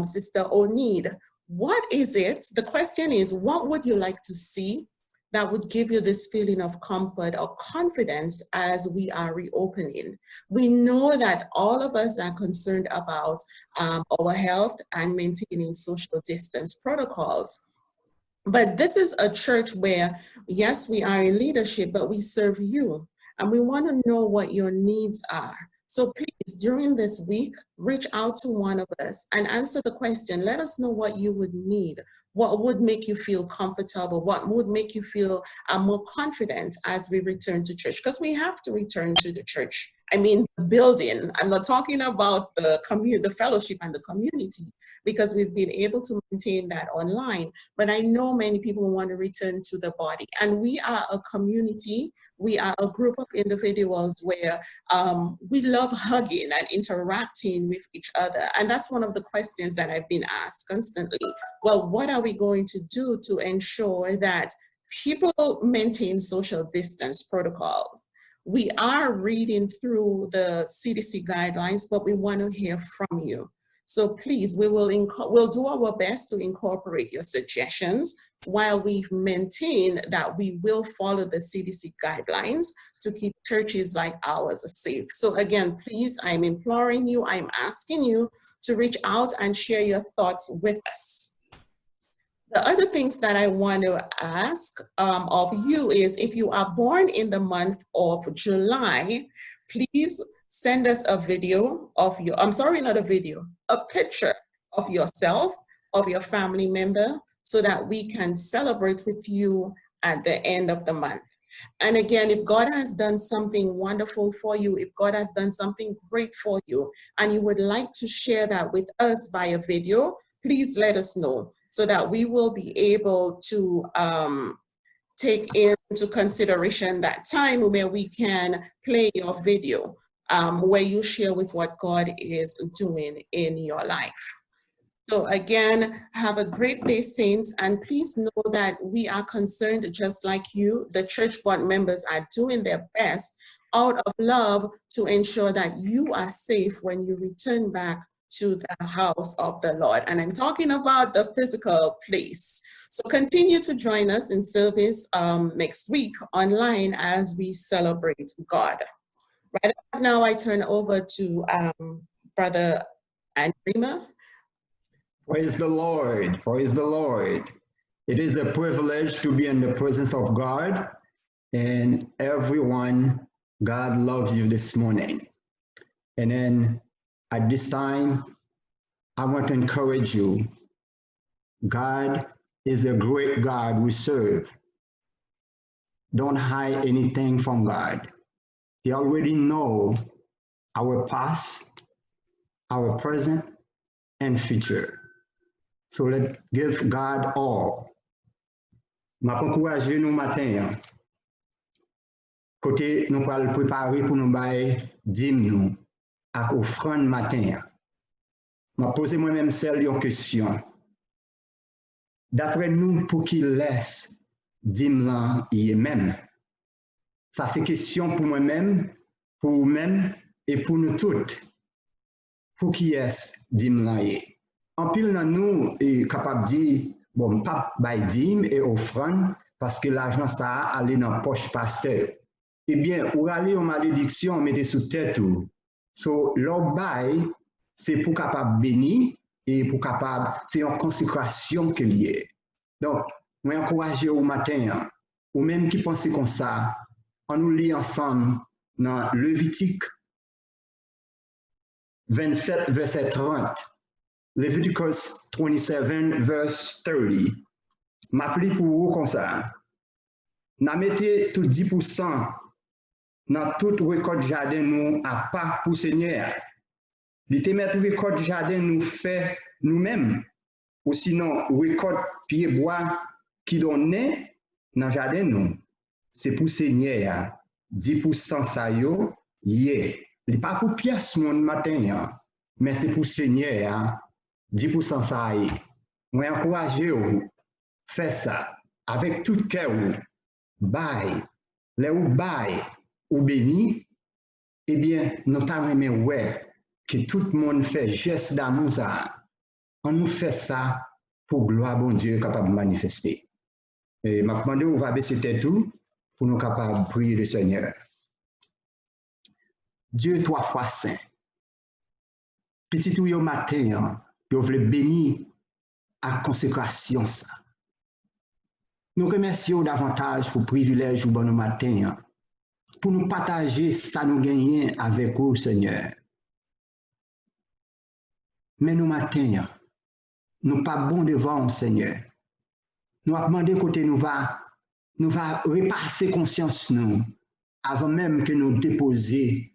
Sister Oneed. What is it? The question is, what would you like to see that would give you this feeling of comfort or confidence as we are reopening? We know that all of us are concerned about our health and maintaining social distance protocols. But this is a church where, yes, we are in leadership, but we serve you. And we want to know what your needs are. So please, during this week, reach out to one of us and answer the question. Let us know what you would need. What would make you feel comfortable? What would make you feel more confident as we return to church? Because we have to return to the church. I mean, the building. I'm not talking about the community, the fellowship and the community, because we've been able to maintain that online. But I know many people want to return to the body. And we are a community. We are a group of individuals where we love hugging and interacting with each other. And that's one of the questions that I've been asked constantly. Well, what are we going to do to ensure that people maintain social distance protocols? We are reading through the CDC guidelines, but we want to hear from you. So please, we'll do our best to incorporate your suggestions while we maintain that we will follow the CDC guidelines to keep churches like ours safe. So again, please, I'm imploring you, I'm asking you to reach out and share your thoughts with us. The other things that I want to ask of you is, if you are born in the month of July, please send us a video of your, a picture of yourself, of your family member, so that we can celebrate with you at the end of the month. And again, if God has done something wonderful for you, if God has done something great for you, and you would like to share that with us via video, please let us know, so that we will be able to take into consideration that time where we can play your video, where you share with what God is doing in your life. So again, have a great day, saints, and please know that we are concerned just like you. The church board members are doing their best out of love to ensure that you are safe when you return back to the house of the Lord. And I'm talking about the physical place. So continue to join us in service next week online as we celebrate God. Right now, I turn over to Brother Andrima.
Praise the Lord, praise the Lord. It is a privilege to be in the presence of God, and everyone, God loves you this morning. And then at this time, I want to encourage you. God is a great God we serve. Don't hide anything from God. He already knows our past, our present, and future. So let's give God all. Je m'encourage nous matin. Côté nous allons préparer pour nous bailler dîme nous à offrande matin. Je pose moi-même celle une question. D'après nous, pour qui laisse dîme là y même. Ça c'est question pour moi-même, pour vous-même et pour nous toutes. Pour qui est dîme là y. En pile dans nous est capable de dire bon pas bail dîme et offrande parce que l'argent ça aller dans poche pasteur. Eh bien, ou aller en malédiction mettez sous tête tout. So l'or bail c'est pour capable bénir et pour capable c'est une consécration que lié. Donc, moi encourager au matin ou même qui pensez comme ça, on nous lit ensemble dans Lévitique 27 verset 30. Leviticus 27 verse 30. M'appli pour vous comme ça. N'a mettez tout 10% dans toute récolte jardin nous à part pour Seigneur. Il te mettre récolte jardin nous fait nous-mêmes. Ou sinon récolte pied bois qui donne dans jardin nous. C'est pour Seigneur. 10% ça yo, yeah. Il pas pour pièce mon matin, mais c'est pour Seigneur. 10% ça y est. Moi encourager vous faire ça avec tout cœur. Bye. Les ou bye ou béni, eh bien notamment mais ouais que tout le monde fait geste d'amour ça. On nous fait ça pour gloire bon Dieu capable de manifester. Et m'a demandé on va baisser tête tout pour nous capable prier le Seigneur. Dieu 3 fois saint. Petit tout yo matin, yo vle béni à consécration ça. Nous remercions davantage pour le privilège ou bon matin pour nous partager ça nous gagner avec vous Seigneur. Mais nous matin, nous pas bon devant Seigneur nous avons demandé côté nous va repasser conscience nous avant même que nous déposer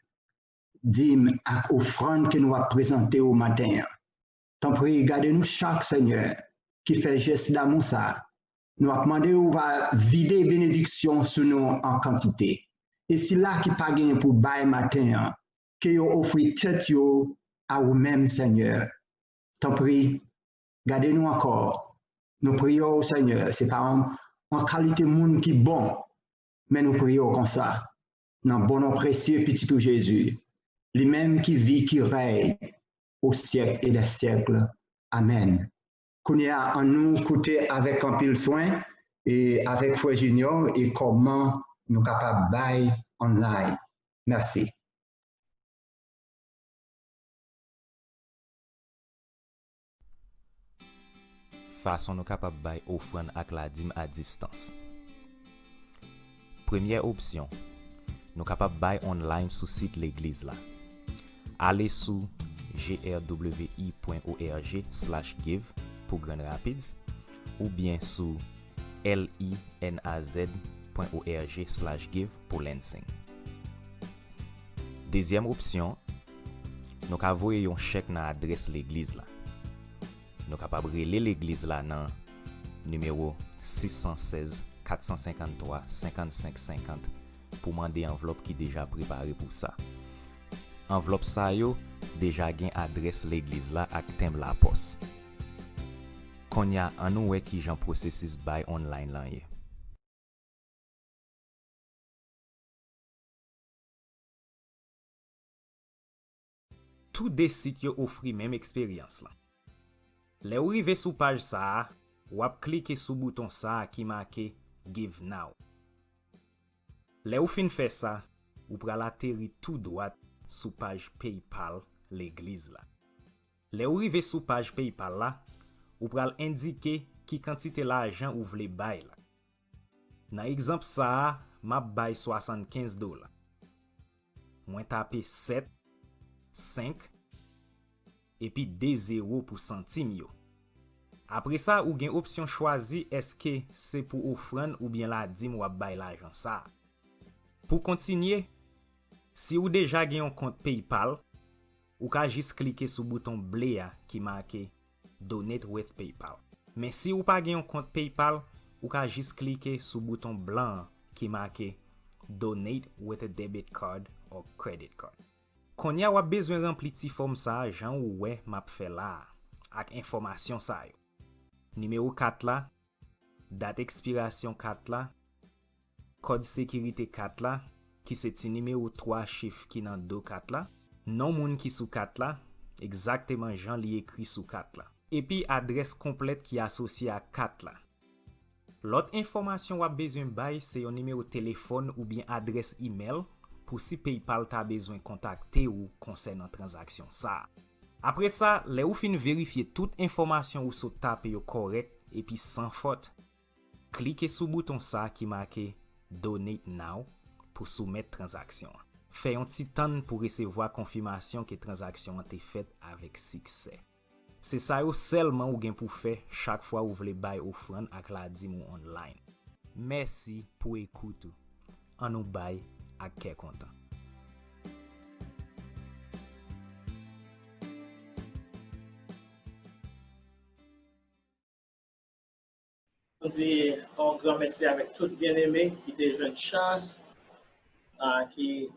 dîmes à offrande que nous avons présenter au matin. Tant pis, gardez-nous chaque Seigneur qui fait geste d'amour ça. Nous avons demandé où va vider bénédiction sur nous en quantité. Et si là qui pas gagné pour bail matin, que vous offrez tête à vous-même, Seigneur. Tant pis, gardez-nous encore. Nous prions au Seigneur. C'est pas en qualité monde qui bon, mais nous prions comme ça. Dans bon nom précieux, petit tout Jésus. Lui-même qui vit, qui règne au siècle et des siècles. Amen. Qu'on y a en nous écouter avec un pile soin et avec Frère Junior et comment nous capables bailler online. Merci.
Façon nous capables bailler offrande avec la dîme à distance. Première option, nous capables bailler online sur site l'église là. Allez sur grwi.org/give pour Grand Rapids ou bien sur linaz.org/give pour Lansing. Deuxième option, nous avons envoyé un chèque dans l'adresse l'église là. Nous sommes capables de relayer l'église là dans numéro 616 453 55 50 pour demander enveloppe qui déjà préparée pour ça. Enveloppe ça yo déjà gen adresse l'église là ak thème la poste. Konya an nou wè ki jan processus buy online lan ye. Tout des sites yo offri même expérience là. Le ou rive sou page ça, ou ap cliquer sou bouton ça qui marqué Give Now. Le ou fin fait ça, ou pral atterri tout droit sous page PayPal l'église là. Le ou rive sous page PayPal là, ou pral indiquer qui quantité l'argent ou vle bay là. Dans exemple ça, m'a bay $75. Moi taper 7 5 et puis 2 0 pour centime yo. Après ça, ou gen option choisi est-ce que c'est pour offrande ou bien la dîme ou bay l'argent ça. Pour continuer, si ou déjà gen un compte PayPal, ou ka juste cliquer sur bouton bleu qui marqué Donate with PayPal. Mais si ou pas gen un compte PayPal, ou ka juste cliquer sur bouton blanc qui marqué Donate with a debit card or credit card. Konya ou besoin rempli ti form ça, jan ou ouais m'a fait là ak information ça yo. Numéro 4 là, date expiration 4 là, code sécurité 4 là, qui c'est ti numéro 3 chiffre qui nan do 4 là, non moun qui sous 4 là, exactement jan li écrit sous 4 là. Et puis adresse complète qui associée à 4 là. L'autre information ou besoin bay c'est un numéro téléphone ou bien adresse email pour si PayPal t'a besoin contacter ou concernant transaction ça. Après ça, les ou fin vérifier toute information ou so tape yo correct et puis sans faute. Cliquez sur bouton ça qui marqué Donate Now pour soumettre transaction. Fait un petit temps pour recevoir confirmation que transaction a été faite avec succès. C'est ça yo seulement ou gen pour faire chaque fois ou vle bay offrande ak la dîme online. Merci pour écoute. On nous bay ak kè content.
On dit un grand merci avec tout bien-aimé qui était jeune chance, qui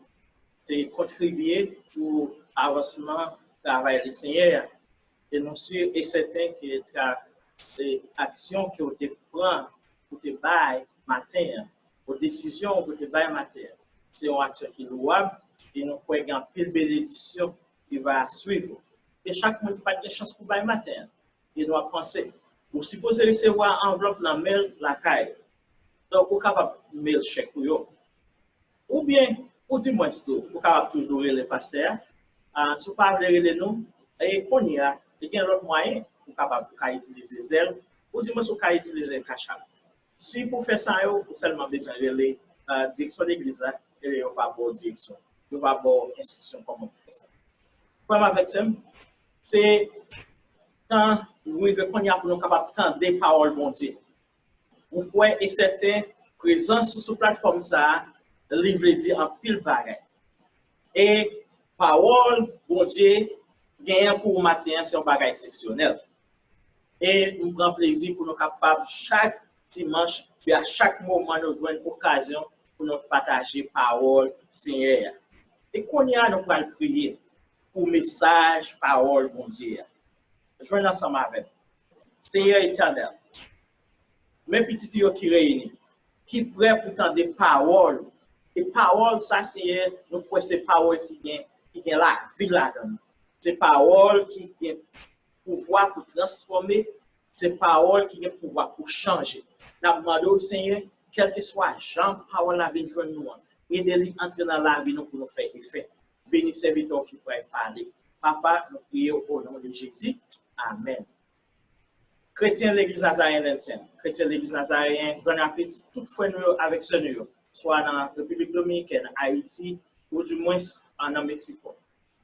a contribué pour l'avancement du travail du Seigneur. Et nous sommes certains que ces actions qui ont été prises pour te bailler matin, aux décisions pour te bailler matin, c'est une action qui est louable et nous pouvons gagner une bénédiction qui va suivre. Et chaque monde qui n'a pas de chance pour bailler matin, il doit penser. Vous supposez recevoir enveloppe dans mail la caille. Donc, vous êtes capable de mail chèque pour vous. Ou bien, ou dis-moi tout, vous êtes capable toujours les pasteurs. Si vous ne pouvez pas nous, et qu'on y a, il y a d'autres moyens, vous êtes capable d'utiliser Zelle, ou dis-moi si vous pouvez utiliser Cash App. Si vous faites ça, vous avez seulement besoin de la direction de l'église, et vous avez une direction, vous avez une instruction comment vous faites ça. Comme avec ça, c'est quand nous devons pour nous capables d'entendre des paroles bon Dieu. ou point et certain présence sur plateforme ça livre dit en pile bagay. Et parole bon Dieu gagne pour matin c'est un bagage exceptionnel. Et nous prend plaisir pour nous capables chaque dimanche et à chaque moment nous avons une occasion pour nous partager parole Seigneur. Et qu'on y a nous allons prier pour message parole bon Dieu. Je vais ensemble avec Seigneur éternel. Mes petits filles qui réunis, qui prêt pour entendre des paroles. Et paroles, ça, Seigneur, nous pouvons ces paroles qui gagnent la vie là-dedans. Ces paroles qui ont pouvoir pour transformer, ces paroles qui ont pouvoir pour changer. Nous demandons au Seigneur, quel que soit Jean, parole la vie de nous, aidez-les à entrer dans la vie pour nous faire effet. Bénis serviteur qui pourrait parler. Papa, nous prions au nom de Jésus. Amen. Chrétiens de l'Église Nazarienne, chrétiens de l'Église Nazarienne, Grand Rapids, toutefois nous avec ce nous, soit dans la République Dominicaine, Haïti, ou du moins en Mexique.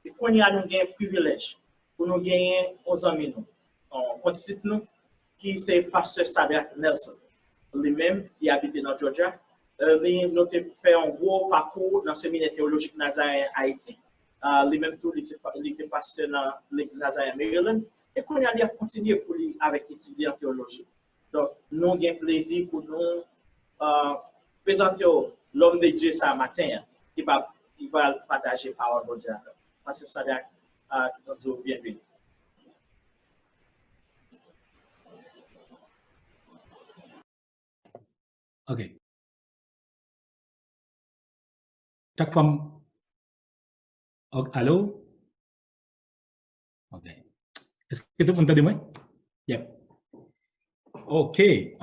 Et qu'on y a nous un privilège pour nous gagner aux amis nous. On participe nous, qui c'est Pasteur Sadat Nelson, lui-même qui habite dans Georgia. Nous avons fait un gros parcours dans le séminaire théologique Nazarien Haïti. Lui-même tout, il était pasteur dans l'Église Nazarien Maryland. Et qu'on y a continuer pour lui avec étudier en théologie. Donc, nous avons plaisir pour nous présenter l'homme de Dieu ce matin, qui va partager parole de Dieu. Parce que ça nous bienvenue.
OK. Chaque fois. Allô? OK. Est-ce que tout le monde entend moi? Yep. OK. Je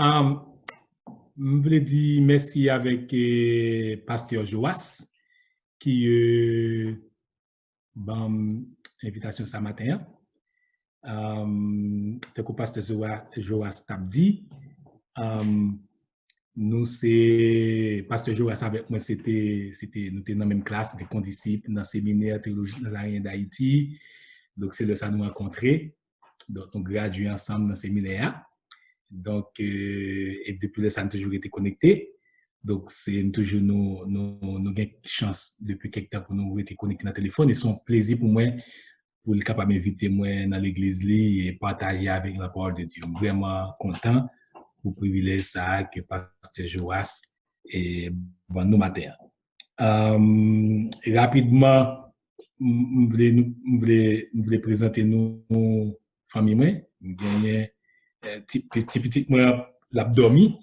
voulais dire merci avec Pasteur Joas qui invitation ce matin. Que Pasteur Joas t'a dit. Nous c'est Pasteur Joas avec moi c'était nous étions dans la même classe, nous étions condisciples dans le séminaire théologique nazarien d'Haïti. Donc c'est là ça nous rencontrer. Donc on gradué ensemble dans le séminaire. Donc et depuis là ça a toujours été connecté. Donc c'est toujours nous avons chance depuis quelque temps pour nous être connectés dans le téléphone et c'est un plaisir pour moi pour le capable m'inviter moi dans l'église et partager avec la parole de Dieu. Vraiment content pour le privilège ça que Pasteur Joas et bon nous matin. Rapidement je voulais présenter nos familles moi. Gagné petit moi l'abdomen.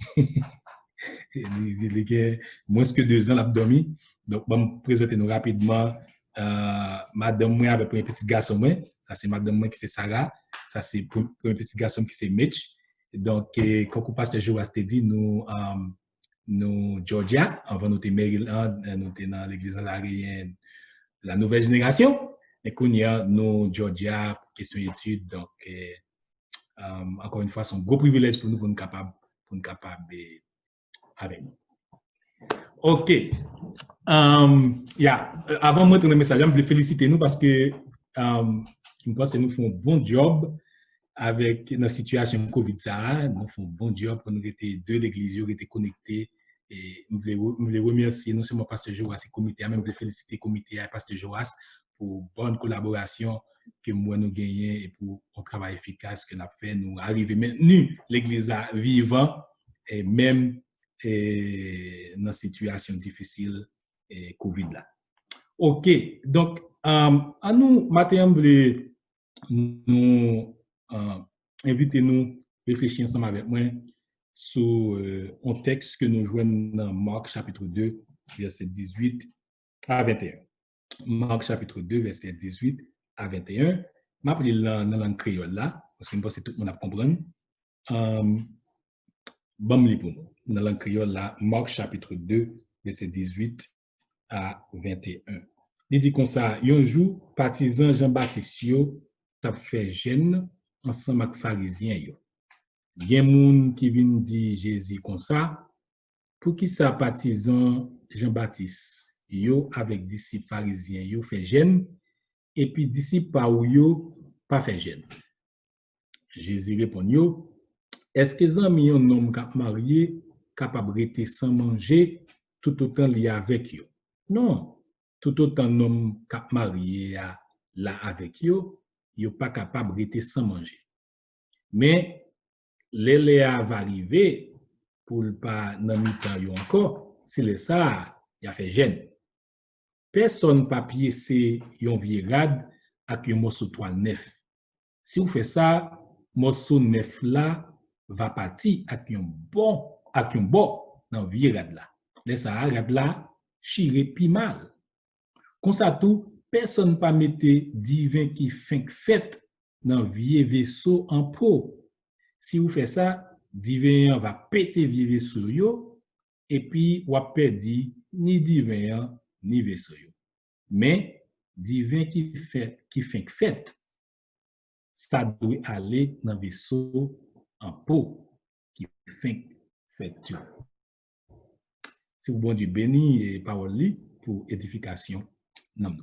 Moins que 2 ans l'abdomen. Donc je vais présenter nous rapidement madame moi avec un petit garçon moi. Ça c'est madame moi qui c'est Sarah. Ça c'est pour un petit garçon qui c'est Mitch. Donc comme le Pasteur Joas t'a dit nous Georgia avant nous étions Maryland nous étions dans l'église nazarienne la nouvelle génération et qu'on y a nous Georgia question études donc encore une fois c'est un gros privilège pour nous capables avec nous. OK. Avant moi de tourner le message, je voulais féliciter nous parce que je pense que nous faisons un bon job avec la situation Covid ça, nous faisons un bon job pour nous être deux l'église qui étaient connectés et je voulais remercier non seulement Pasteur Joas et comité, mais je voulais féliciter le comité et Pasteur Joas pour bonne collaboration que moi nous gagnons et pour un travail efficace que nous avons fait, nous arriver maintenu l'église vivant et même dans une situation difficile et Covid là. OK, donc à nous matin nous inviter nous réfléchir ensemble avec moi sur un texte que nous jouons dans Marc chapitre 2 verset 18 à 21. Marc chapitre 2 verset 18 à 21. Je vais appeler dans la langue créole là parce que je pense que tout le monde a compris. Bon li pour nous. Dans la langue créole là, Marc chapitre 2 verset 18 à 21. Il dit comme ça, un jour partisan Jean-Baptiste yo t'a fait jeûne ensemble avec pharisiens yo. Gen moun qui vient dire Jésus comme ça, pour qui ça partisan Jean-Baptiste yo avec disciples pharisiens yo fait jeûne et puis disciples pa ou yo pas fait jeûne. Jésus répond yo, est-ce que zami yon homme kap marié capable rester sans manger tout autant lié avec yo? Non. Tout autant homme kap marié là avec yo pas capable rester sans manger. Mais l'éléa va arriver pour pas nan mi-temps yo encore, c'est ça, il a fait gêne. Personne pas piécer yon virade avec un morceau toile neuf. Si vous faites ça, morceau neuf là va partir avec un bon dans virade là. Les arabes là chiré pi mal. Comme ça tout, personne pas mette divin qui fin fait dans vieux vaisseau en peau. Si vous faites ça, divin va péter vieux vaisseau yo et puis ou a perdu ni divin ni vaisseau yo. Mais divin qui fait ça doit aller dans vaisseau en peau qui fait tout. Si vous bon Dieu béni et parole pour édification. Non.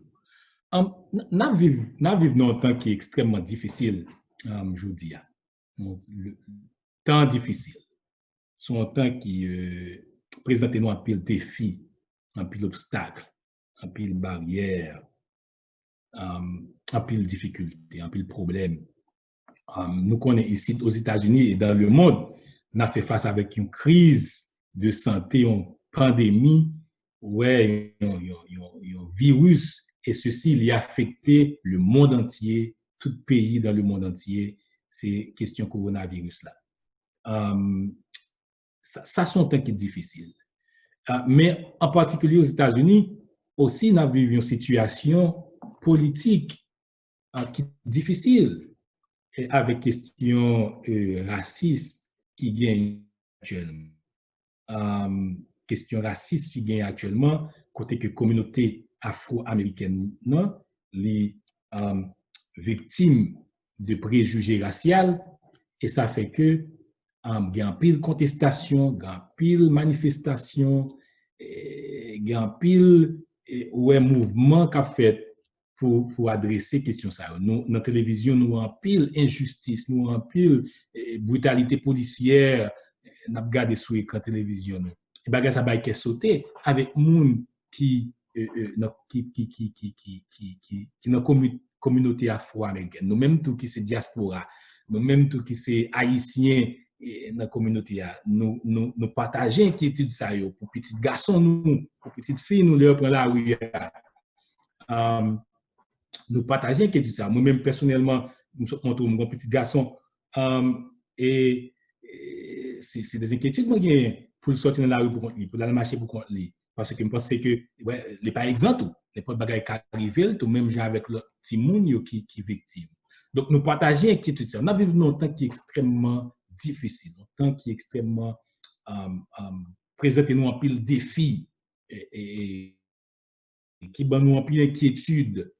N'a vivre dans un temps qui est extrêmement difficile, je vous dis. Le temps difficile. C'est un temps qui présente nous un pile défi, un pile obstacle, un pile barrière, un pile difficulté, un pile problème. Nous connaissons ici aux États-Unis et dans le monde, on a fait face avec une crise de santé, une pandémie, ouais, un virus, et ceci il a affecté le monde entier, tout pays dans le monde entier, c'est question coronavirus là. Ça sont temps qui est difficile. Mais en particulier aux États-Unis, aussi, nous avons vécu une situation politique qui est difficile, avec question racisme qui gagne actuellement. Question raciste qui gagne actuellement, côté que communauté afro-américaine, non, les victimes de préjugés raciaux, et ça fait que il y a un pile contestation, il y a un pile manifestation, il y a un pile mouvement qu'a fait pour adresser question ça. Nous, dans la télévision, nous avons un pile injustice, nous avons un pile brutalité policière, nous avons regardé sur l'écran télévision. Et bien, ça va être sauté avec monde qui dans la communauté afro-américaine. Nous-mêmes, tout qui c'est diaspora, nous-mêmes, tout qui c'est haïtien dans la communauté, nous partageons l'inquiétude ça pour petits garçons, nous, pour petites filles, nous leur prenons la rue. Nous partageons l'inquiétude ça. Moi-même, personnellement, je suis mon petit garçon. Et c'est des inquiétudes pour sortir dans la rue pour contre lui, pour aller marcher pour contre lui. Parce que je pense que, ouais, les par exemple, les pas de bagages qui arrivent, tout même genre avec le petit monde qui est victime. Donc, nous partageons l'inquiétude ça. On a vécu un temps qui est extrêmement difficile, un temps qui est extrêmement présente nous en pile défi et qui bat nous en pile inquiétude.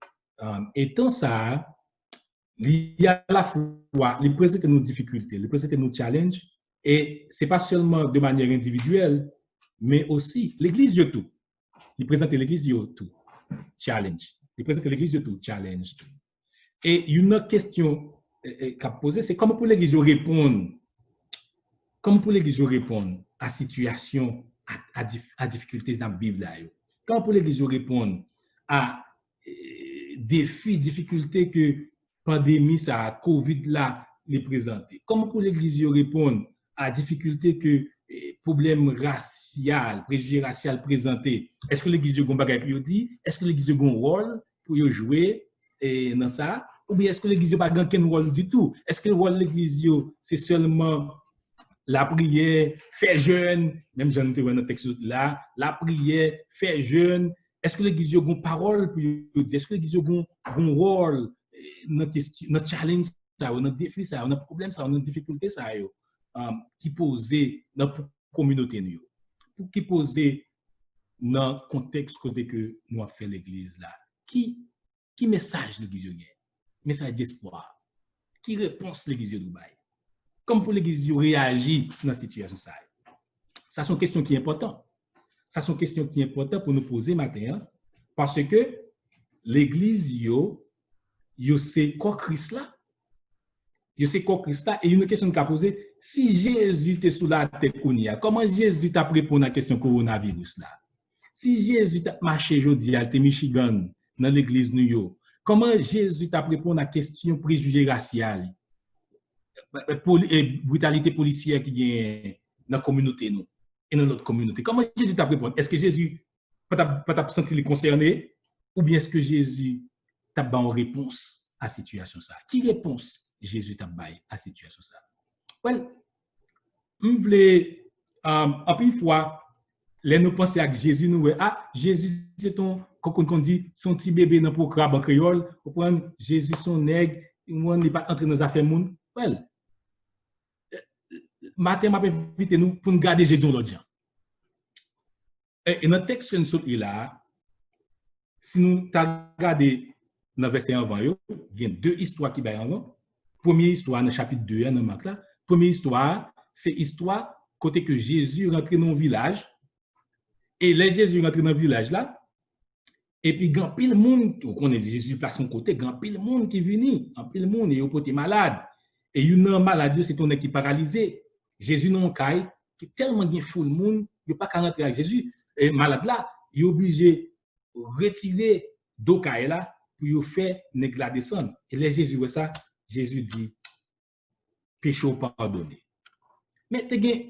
Étant ça, il y a à la fois, il présente nos difficultés, il présente nos challenges, et ce n'est pas seulement de manière individuelle, mais aussi l'Église de tout. Il présente l'Église de tout, challenge. Il présente l'Église de tout, challenge. Et une autre question qu'a posée, c'est comment pour l'Église répondre, à la situation, à difficultés dans la Bible. Comment pour l'Église répondre à défis, difficultés que pandémie, ça, Covid là, les présenter. Comment pour l'Église répondre à difficultés que problèmes racial, préjugés raciaux présentés? Est-ce que l'Église a un bagage pour dire? Est-ce que l'Église a un rôle pour jouer dans ça? Ou bien est-ce que l'Église n'a pas un rôle du tout? Est-ce que le rôle de l'Église, c'est seulement la prière, faire jeûne, même j'en ai dans le texte là, la prière, faire jeûne? Est-ce que l'Église a une parole pour dire? Est-ce que l'Église a un rôle, notre challenge, notre défi, notre problème, notre difficulté, qui posait dans la communauté, qui posait dans le contexte que nous avons fait l'Église là? Qui message l'Église a? Message d'espoir. Qui réponse l'Église a? Comme pour l'Église réagir dans la situation ça? Ça sont questions qui sont importantes. Ça sont questions qui sont importantes pour nous poser maintenant, parce que l'Église, c'est quoi Christ là? Je sais quoi Christ là, et une question qu'a posée, si Jésus était sous la tête, comment Jésus t'a répondu à la question coronavirus là? Si Jésus t'a marché aujourd'hui à Michigan, dans l'église New York, comment Jésus t'a répondu à la question préjugés raciales, brutalité policière qui vient dans la communauté nous et dans notre communauté? Comment Jésus t'a répondu? Est-ce que Jésus pas senti les concerné ou bien est-ce que Jésus t'a donné une réponse à la situation ça? Qui réponse Jésus t'a donné à la situation ça? Well, je voulais en plus fois les nous penser à Jésus nous Jésus c'est ton qu'on dit son petit bébé dans pour crabe en créole, pour prendre Jésus son nègre, on n'est pas entrer dans les affaires monde. Well, matin m'a invité nous pour nous garder Jésus l'autre gens. Et dans le texte que nous là, si nous regardons dans le verset avant, il y a deux histoires qui sont avant. Première histoire dans le chapitre 2, dans Marc là. Première histoire, c'est l'histoire côté que Jésus rentre dans un village. Et les Jésus rentre dans le village là. Et puis, grand pile monde, on est Jésus place son côté, grand pile monde qui vient, grand pile monde, et au côté malade. Et une malade, c'est ton qui est paralysé. Jésus non caille, qui tellement bien fou le monde, il n'y a pas qu'à rentrer avec Jésus. Et malade là, il est obligé de retirer d'eau caille là pour faire nèg la descendre. Et les Jésus voit ça, Jésus dit péché pardonné. Mais tu as un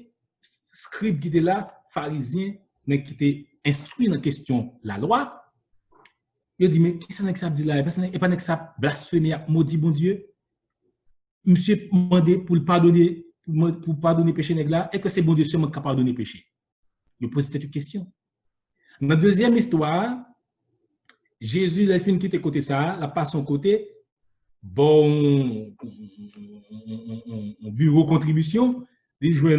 scribe qui était là, pharisien, qui était instruit dans la question la loi. Il dit, mais qui ça dit là? Et pas que ça blasphémer, maudit bon Dieu. Monsieur demandé pour pardonner, pour pardonner péché nèg là, et que c'est bon Dieu seulement qui a pardonné péché. Il pose cette question. Dans la deuxième histoire, Jésus, il a fini quitter côté ça, la passe son côté, bon, bureau contribution, il joue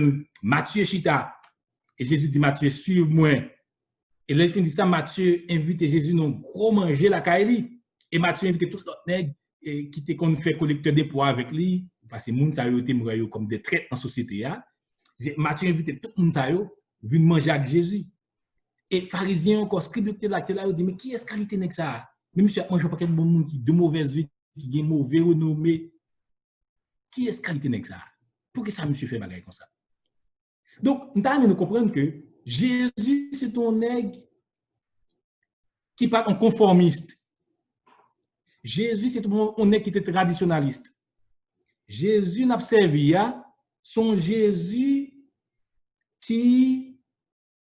Matthieu Chita. Et Jésus dit, Matthieu, suive-moi. Et là, il finit ça, Matthieu invite Jésus à gros manger la caille. Et Matthieu invite tout l'autre nègre qui était qu'on fait collecteur des poids avec lui, parce que les gens ont été comme des traites en société. Matthieu invite tout le monde à venir manger avec Jésus. Et pharisiens encore, scribes qui là, ils disent, mais qui est-ce qualité n'est ça? Mais monsieur, moi, je ne vois pas quel bon monde qui de mauvaise vie, qui est mauvais renommé. Qui est-ce qualité n'est ça? Pour que ça, monsieur, fait bagaille comme ça? Donc, nous comprenons que Jésus, c'est un nègre qui parle en conformiste. Jésus, c'est un nègre qui était traditionnaliste. Jésus n'a pas servi à son Jésus qui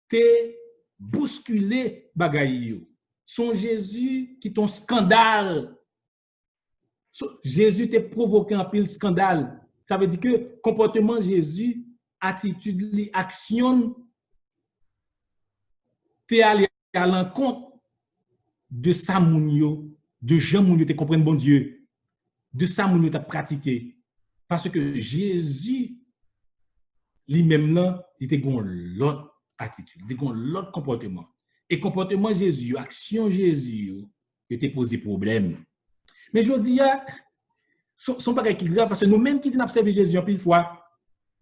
t'est bousculé bagaille. Son Jésus qui ton scandale. Jésus t'a provoqué un pile scandale. Ça veut dire que comportement Jésus, attitude, action, t'es allé à l'encontre de ça mounio, de Jean mounio, tu comprends bon Dieu, de ça mounio t'as pratiqué. Parce que Jésus, lui-même là, il était gon l'autre attitude, il était gon l'autre comportement. Et comportement Jésus, action Jésus, il était posé problème. Mais je dis, son bagage qui est grave, parce que nous-mêmes qui disons observer Jésus, en pile fois,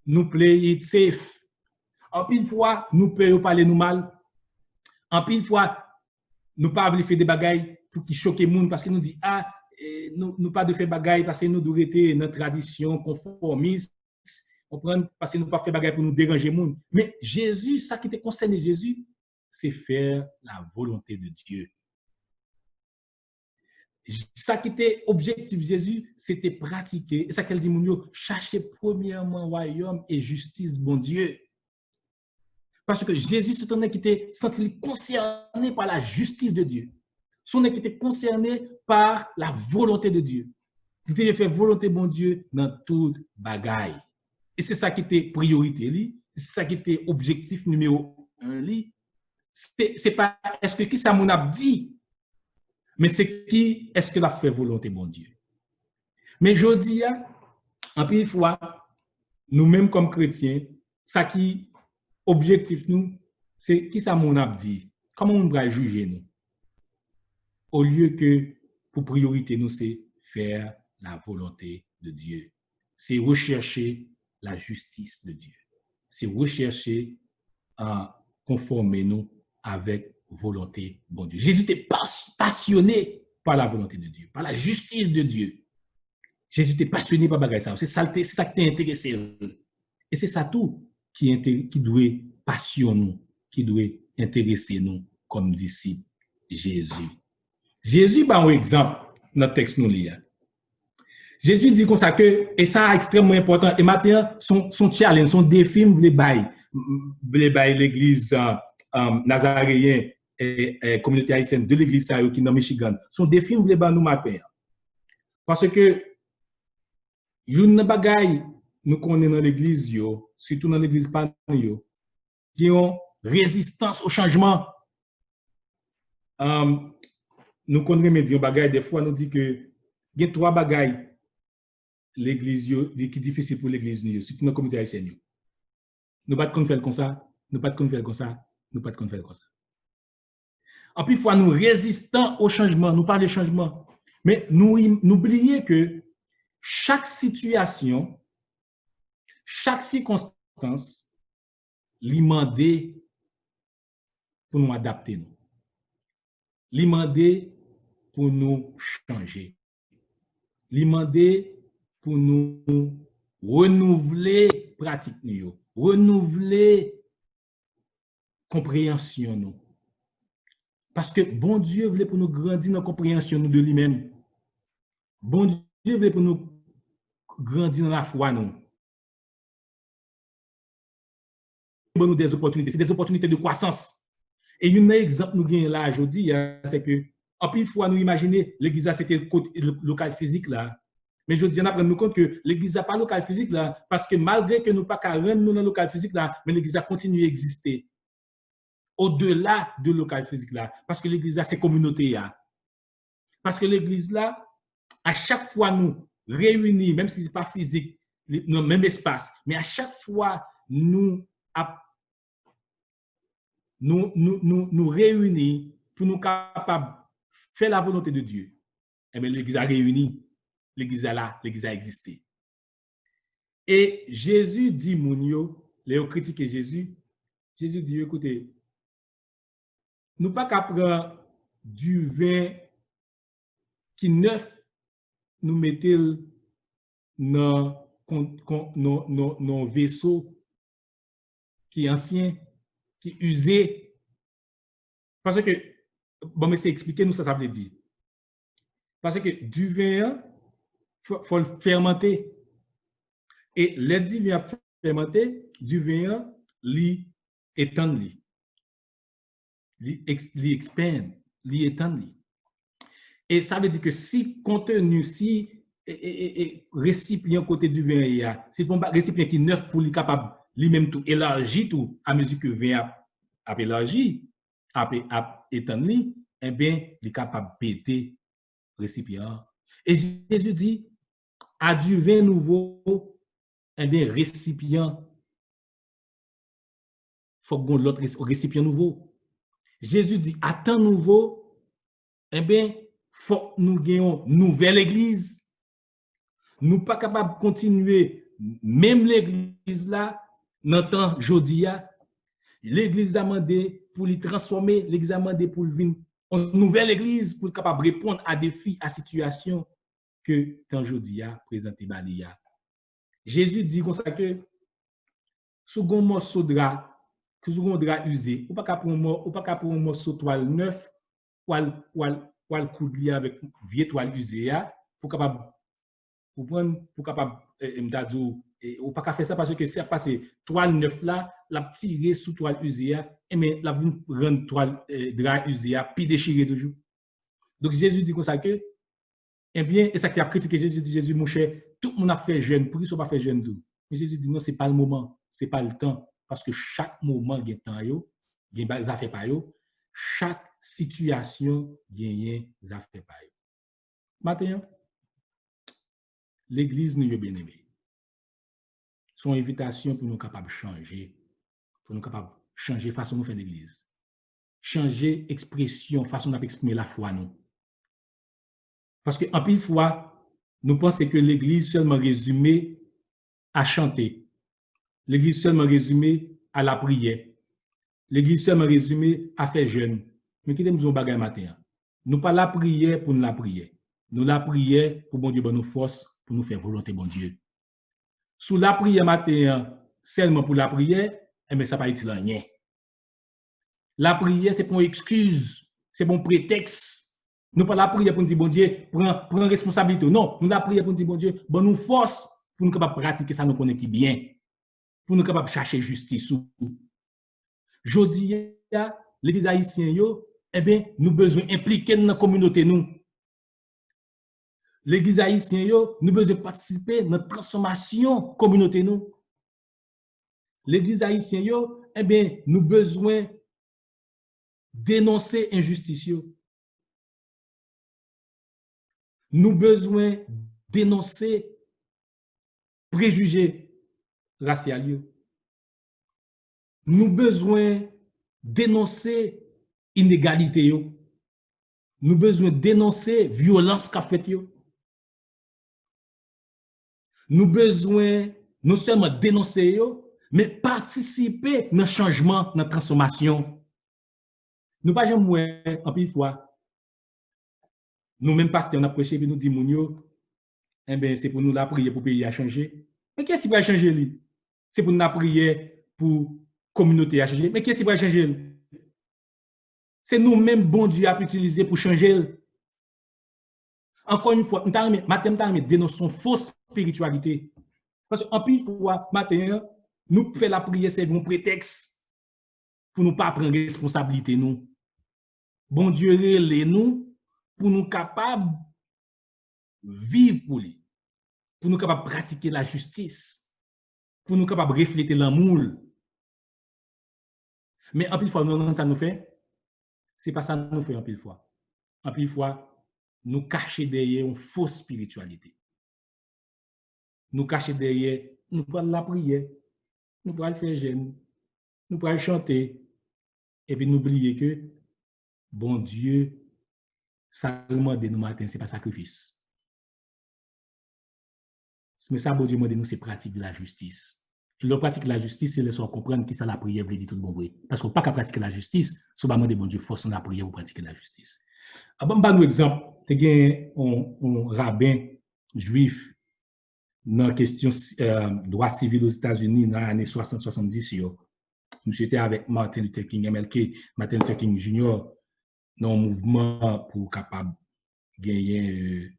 nous play it safe. En pile fois, nous pouvons parler nous mal. En pile fois, nous pas faire des bagailles pour qui choquer les gens, parce que nous dit, nous pas de faire bagailles parce que nous devons être notre tradition conformiste. Parce que nous pas faire bagailles pour nous déranger les gens. Mais Jésus, ça qui te concerne Jésus, c'est faire la volonté de Dieu. Ça qui était objectif Jésus, c'était pratiquer. Et ça qu'elle dit, chercher premièrement royaume et justice, bon Dieu. Parce que Jésus, c'est un qui était senti concerné par la justice de Dieu. Son qui était concerné par la volonté de Dieu. Il devait faire volonté, bon Dieu, dans toute bagaille. Et c'est ça qui était priorité, c'est ça qui était objectif numéro 1. C'est pas est-ce que qui ça mon a dit, mais c'est qui est-ce que l'a fait volonté, bon Dieu. Mais je dis, en plus fois, nous-mêmes comme chrétiens, ça qui objectif nous, c'est qui ça mon a dit, comment on va juger nous. Au lieu que pour priorité nous, c'est faire la volonté de Dieu. C'est rechercher la justice de Dieu. C'est rechercher à conformer nous avec volonté, bon Dieu. Jésus était passionné par la volonté de Dieu, par la justice de Dieu. Jésus était passionné par bagay ça. C'est ça qui t'a intéressé. Et c'est ça tout qui doit passionner nous, qui doit intéresser nous comme disciples Jésus. Jésus, bah, un exemple dans le texte nous lit. Jésus dit comme ça que, et ça extrêmement important, et maintenant, son challenge, son défi, les bail l'église nazaréenne et communauté haïtienne de l'église qui est dans Michigan, son défi, les bail nous matin. Parce que, une bagaille, nous connaissons dans l'église, surtout dans l'église pas qui ont résistance au changement. Nous connaissons des bagailles, des fois, nous dit que, il y a 3 bagailles l'église qui est difficile pour l'église surtout dans la communauté haïtienne. Nous pas de faire comme ça, nous pas de faire comme ça, nous pas de faire comme ça. En plus, fois nous résistons au changement, nous parlons de changement, mais nous oublions que chaque situation, chaque circonstance, l'imandé pour nous adapter nous. L'imandé pour nous changer. L'imandé pour nous renouveler pratique nous, renouveler compréhension nous. Parce que bon Dieu voulait pour nous grandir dans la compréhension nous de lui-même. Bon Dieu voulait pour nous grandir dans la foi nous. Nous des opportunités, c'est des opportunités de croissance. Et un exemple nous gagnons là aujourd'hui, c'est que en plus fois nous imaginer l'église c'était le local physique là. Mais je dis, on apprend nous compte que l'église n'a pas de local physique là, parce que malgré que nous pas qu'à rendre nous dans le local physique là, mais l'église a continué à exister. Au-delà de local physique là, parce que l'église a ses communautés là. Parce que l'église là, à chaque fois nous réunis, même si ce n'est pas physique, dans le même espace, mais à chaque fois nous réunis pour nous capables de faire la volonté de Dieu. Et bien l'église a réuni. L'église a là, l'église a existé. Et Jésus dit, Mounio, les critiquent Jésus dit, écoutez, nous pas qu'à prendre du vin qui neuf, nous mettons dans nos vaisseaux qui est ancien, qui est usé. Parce que, bon, mais c'est expliquer nous ça veut dire. Parce que du vin, faut le fermenter. Et le du vin fermenté, du vin, li étend li. Li expand, li étend li. Et ça veut dire que si contenu, si récipient côté du vin, si bon récipient qui neuf pour lui capable lui-même tout élargir tout à mesure que vin a élargi, a étend li, eh bien, il est capable de péter récipient. Et Jésus dit, à du vin nouveau, eh bien, récipient, il faut que l'autre récipient nouveau. Jésus dit, à temps nouveau, eh bien, faut que nous ayons une nouvelle église. Nous ne sommes pas capables de continuer, même l'église là, dans le temps jodia, l'église a demandé pour lui transformer, l'église a demandé pour venir une nouvelle église pour être capable de répondre à des défis, à situations que tant jodia présenté Balia. Jésus dit comme ça que sous un morceau de drap, que sous un drap usé, ou pas pour un morceau de toile neuf, ou le coudre avec vieille toile usée pour capable pour prendre pour capable ou pas faire ça parce que c'est passé toile neuf là la tirer sous toile usée et mais la rendre toile drap usé puis déchirer toujours. Donc Jésus dit comme ça que eh bien et ça qui a critiqué Jésus dit Jésus mon cher tout le monde a fait jeune pour qu'ils soit pas fait jeune tout. Mais Jésus dit non c'est pas le moment, c'est pas le temps parce que chaque moment gagne temps yo, gagne des affaires pa yo, chaque situation gagne des affaires pa yo. Maintenant l'église nous est bien aimée. Son invitation pour nous capables de changer, pour nous capables de changer façon nous faire l'église. Changer expression, façon d'exprimer la foi nous. Parce que en pile fois, nous pensons que l'église seulement résumée à chanter. L'église seulement résumée à la prière. L'église seulement résumée à faire jeûne. Mais qui nous ont bagay matin. Nous pas la prière pour nous la prière. Nous la prière pour bon Dieu bonne nous force pour nous faire volonté bon Dieu. Sous la prière matin, seulement pour la prière, mais ça pas utile rien. La prière, c'est pour une excuse, c'est bon prétexte. Nous pas la prière pour nous dire, bon Dieu, prends responsabilité. Non, nous la prière pour nous dire, bon Dieu, bon nous force pour nous capables pratiquer ça, nous connaissons qui bien. Pour nous capables chercher justice. Jodi, l'église haïtienne, eh bien, nous besoin impliquer dans la communauté, nous. L'église haïtienne, nous besoin participer dans la transformation communauté, nous. L'église haïtienne, eh bien, nous besoin dénoncer injustice. Nous besoin dénoncer préjugés raciaux. Nous besoin dénoncer inégalité. Nous besoin dénoncer violence qu'a fait. Nous besoin non seulement dénoncer, mais participer dans le changement, dans la transformation. Nous pas jamais en pile fois. Nous même pasteurs on a prêché et nous dit eh ben c'est pour nous la prière pour pays à changer. Mais qu'est-ce qui va changer lui? C'est pour nous la prière pour communauté à changer. Mais qu'est-ce qui va changer? C'est nous-mêmes bon Dieu à utiliser pour changer. Encore une fois, nous dénonçons fausse spiritualité. Parce qu'en pile fois, matin, nous faisons la prière, c'est un prétexte pour nous pas prendre responsabilité nous. Bon Dieu relève nous pour nous capables vivre pour lui, pour nous capables pratiquer la justice, pour nous capables refléter l'amour. Mais en pile fois, nous ça nous fait, c'est pas ça nous fait en pile fois. En pile fois, nous cacher derrière une fausse spiritualité. Nous cacher derrière, nous prenons la prière, nous prenons faire jeûne, nous prenons chanter, et puis nous oublier que bon Dieu, ça demande nous matin, ce n'est pas sacrifice. Mais ça, bon Dieu demande nous, c'est pratique de la justice. Et le pratique de la justice, c'est laisser comprendre qui ça la prière veut dire tout le bon vrai. Parce qu'on n'a pas qu'à pratiquer la justice, c'est pas demander bon Dieu force la prière pour pratiquer la justice. Bon, un exemple, tu as un rabbin juif dans la question droit civil aux États-Unis dans les années 60-70. Monsieur était avec Martin Luther King, MLK, Martin Luther King Jr. dans un mouvement pour capable gagner,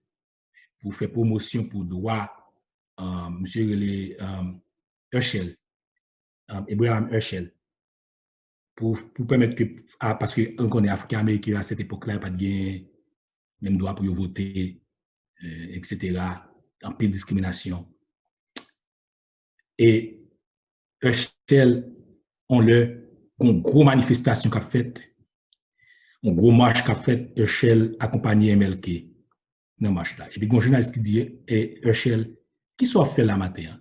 pour faire promotion pour droit, monsieur Herschel, Abraham Herschel, pour permettre que, parce qu'on connaît Africains-Américains à cette époque-là, il n'y a pas de gain, même droit pour voter, etc., en peu de discrimination. Et Herschel, on une grosse manifestation qu'a faite, une grosse marche qu'a faite, Herschel accompagné MLK dans la marche là. Et puis, il y a un journaliste qui dit, Herschel, qui soit fait la matin?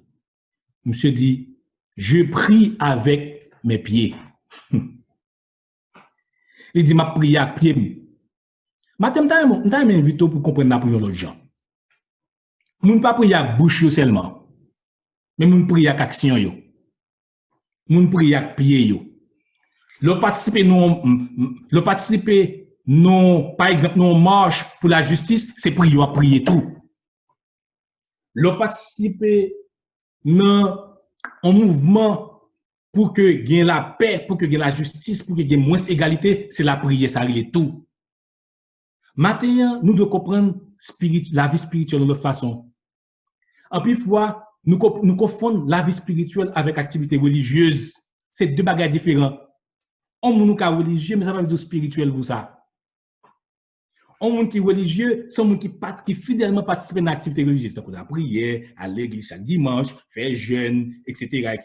Monsieur dit, je prie avec mes pieds. Il dit, ma prière à pied. Matin, je m'invite pour comprendre la prière de l'autre gens. Nous ne pas prier à bouche seulement, mais nous prions à action. Nous prions à pied. Le participer, non, par exemple, nous marche pour la justice, c'est prier à prier tout. Le participer dans un mouvement pour que gagne la paix, pour que gagne la justice, pour que gagne moins égalité, c'est la prière, ça règle tout. Maintenant, nous devons comprendre la vie spirituelle de notre façon. En plus, fois, nous confondons la vie spirituelle avec l'activité religieuse. C'est deux bagages différents. On nous est religieux, mais ça va être spirituel pour ça. On monde qui est religieux, c'est un monde qui fidèlement participe à l'activité religieuse, donc la prière, à l'église chaque dimanche, faire jeûne, etc.,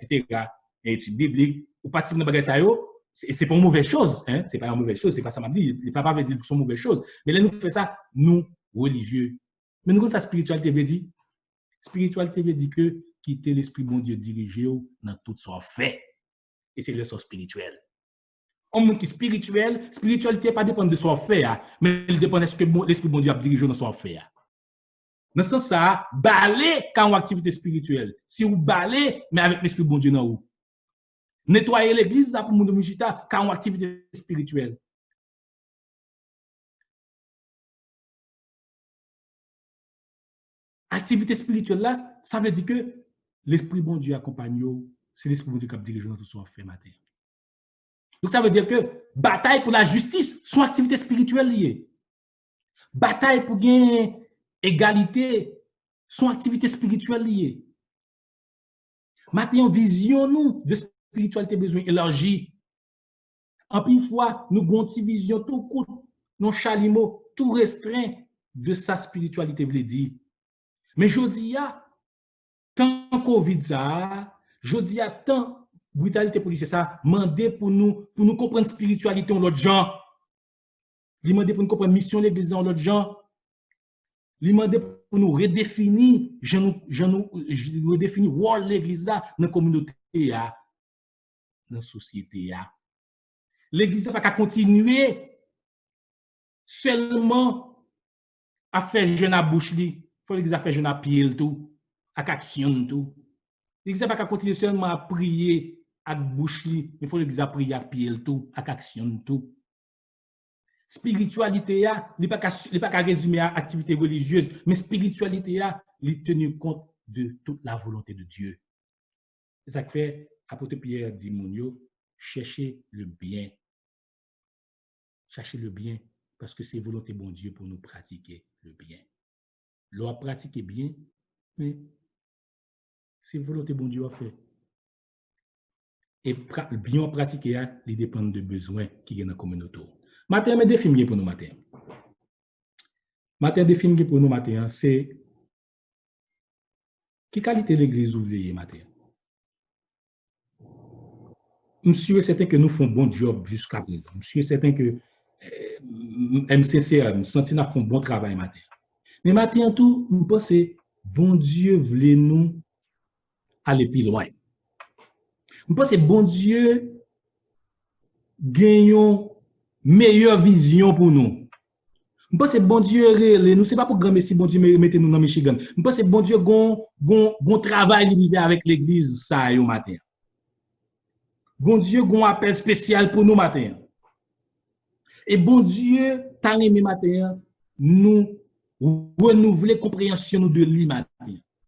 et études bibliques, ou participer dans bagage ça yo, c'est pas une mauvaise chose, hein, c'est pas une mauvaise chose, c'est pas ça m'a dit, le papa veut dire que c'est une mauvaise chose, mais là nous fait ça, nous religieux. Mais nous sa spiritualité veut dire, que quitter l'esprit bon Dieu dirigé dans tout son fait, et c'est le sens spirituel. Un monde qui est spirituel, spiritualité pas dépend de son fait, mais il dépend de ce que l'esprit bon Dieu a dirigé dans son fait. Dans ce sens, ça, balai quand on activité spirituelle. Si vous balez, mais avec l'esprit bon Dieu dans vous. Nettoyer l'église pour mon mujita quand on activité spirituelle. Activité spirituelle là, ça veut dire que l'Esprit bon Dieu accompagne nous, c'est l'Esprit bon Dieu qui dirige nous tout ce qu'on fait matin. Donc ça veut dire que bataille pour la justice, sont activités spirituelles liées. Bataille pour gagner égalité, sont activités spirituelles liées. Maintenant, vision nous de spiritualité besoin élargie. En plus fois, nous avons une vision tout court, non chalimo, tout restreint de sa spiritualité veut dire. Mais je dis tant Covid ça, je dis tant brutalité policière ça, mandé pour nous comprendre spiritualité en l'autre genre. Il m'a demandé pour nous comprendre mission l'église en l'autre genre. Il m'a demandé pour nous redéfinir, redéfinir rôle l'église là dans la communauté dans la société. L'église n'a pas qu'à continuer seulement à faire jeune à bouche li. Faut l'église à faire jeune à pied tout, à action tout. L'église n'a pas qu'à continuer seulement à prier à bouche li, mais faut l'église à prier à pied tout, à action tout. Spiritualité n'est pas qu'à résumer à activité religieuse, mais spiritualité est tenir compte de toute la volonté de Dieu. C'est ça que fait apôtre Pierre dit Mounio, cherchez le bien. Cherchez le bien parce que c'est volonté bon Dieu pour nous pratiquer le bien. L'on pratiquer bien, mais c'est volonté bon Dieu à faire. Et bien pratiquer, il dépend de besoins qui sont dans la communauté. Matin, mais définir pour nous matin. Matin, définir pour nous matin, c'est qui qualité l'église ouvrière matin. Monsieur est certain que nous faisons bon job jusqu'à présent. Monsieur est certain que MCCA, Sentina font bon travail matin. Mais matin tout, nous pensons bon Dieu voulait nous aller plus loin. Nous pensons bon Dieu gagnons meilleure vision pour nous. Nous pensons bon Dieu nous c'est pas pour grand messie bon Dieu mettez nous dans Michigan. Nous pensons bon Dieu gon travail limité avec l'église ça au matin. Bon Dieu gon appel spécial pour nous matin. Et bon Dieu t'a aimé matin nous renouveler compréhension de lui matin.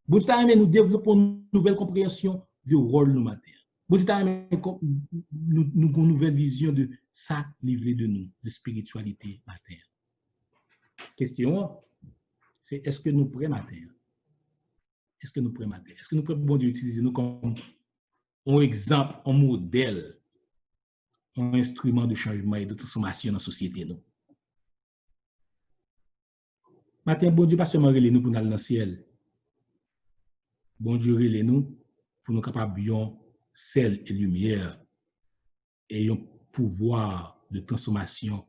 Bon Dieu t'a aimé nous développer une nouvelle compréhension du rôle nous matin. Bon Dieu t'a aimé nous une nouvelle vision de ça livré de nous, de spiritualité matin. Question, c'est est-ce que nous prêts matin? Est-ce que nous prêts matin? Est-ce que nous prêts bon Dieu utiliser nous comme un exemple, un modèle, un instrument de changement et de transformation dans la société nous? Matin, bon Dieu pas seulement relais nous pour nous aller dans le ciel. Bon Dieu relais nous pour nous capables bien sel et lumière et un pouvoir de transformation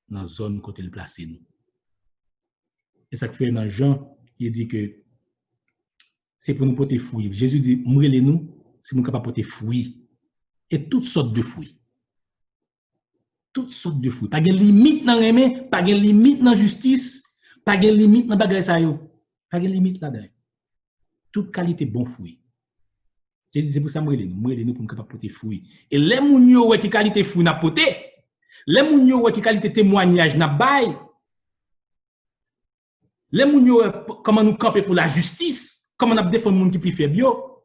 dans la zone côté le placer nous. Et ça fait dans Jean, il dit que c'est pour nous porter fruit. Jésus dit, mourez-nous, c'est nous capables de porter fruit. Et toutes sortes de fruits. Toutes sortes de fruits. Pas de limite dans l'aimer, pas de limite dans la justice, pas de limite dans le bagage ça yo. Pas de limite là-dedans. Toute qualité bon fruit. C'est pour ça que nous pour nous capables de porter fruit. Et les mounio qui qualité fruit n'a porté, les mounio qui qualité témoignage n'a bail, les mounio comment nous camper pour la justice, comment nous défendre monde qui plus fait bio.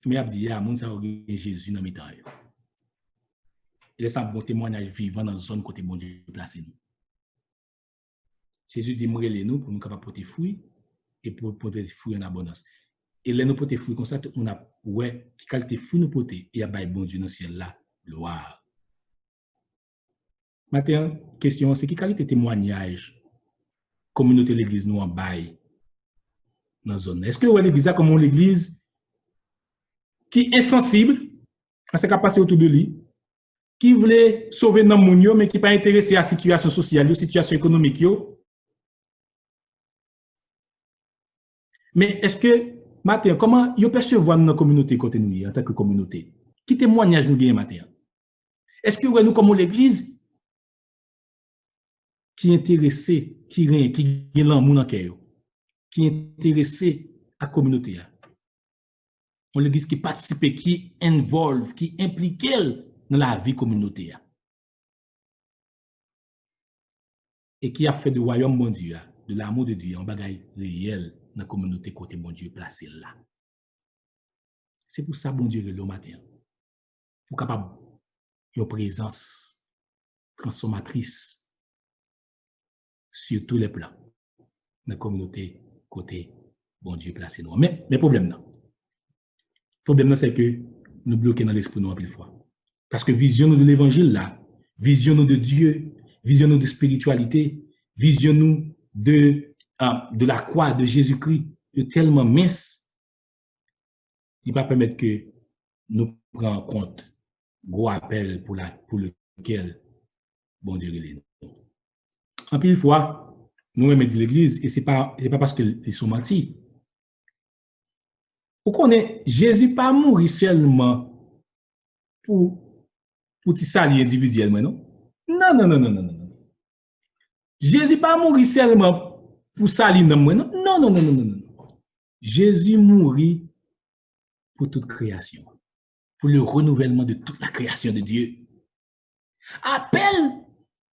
Mais abdi ya moun sa Jésus dans mi-temps. Il laisse un bon témoignage vivant dans la zone côté bon Dieu placé nous. Jésus dit mourez nous pour nous capables de porter fruit et pour porter fruit en abondance. Et là nous porter fruit comme ça on a ouais qui qualité fruit nous porter et a bail bon Dieu dans ciel là gloire. Maintenant question c'est qui qualité témoignage communauté l'église nous en bail dans zone. Est-ce que l'église a comme l'église qui est insensible à ce qui a passé autour de lui, qui voulait sauver nos mounio mais qui pas intéressé à la situation sociale, à la situation économique yo. Mais est-ce que matin, comment vous percevez dans la communauté côté nous en tant que communauté? Qui témoignage nous gagne matin? Est-ce que nous comme l'église qui est intéressé, qui est l'amour dans cœur, qui est intéressé à la communauté? On l'église qui participe, qui involve, qui implique dans la vie communautaire. Et qui a fait du royaume bon Dieu de l'amour de Dieu, un bagage réel dans la communauté côté bon Dieu placé là. C'est pour ça bon Dieu le matin. Pour capable une présence transformatrice sur tous les plans dans la communauté côté bon Dieu placé nous. Mais le problème c'est que nous bloquons dans l'esprit nous en pile fois. Parce que vision de l'évangile là, vision de Dieu, vision de spiritualité, vision de la croix de Jésus-Christ est tellement mince, il va permettre que nous prenions en compte gros appel pour lequel bon Dieu est nous. En pile fois, nous-mêmes de l'Église, et c'est pas parce qu'ils sont mentis. Vous connaissez, Jésus pas mourir seulement pour salir individuellement, non? Non. Jésus pas mourir seulement pour salir dans moi, non? Non. Jésus mourit pour toute création, pour le renouvellement de toute la création de Dieu. Appel,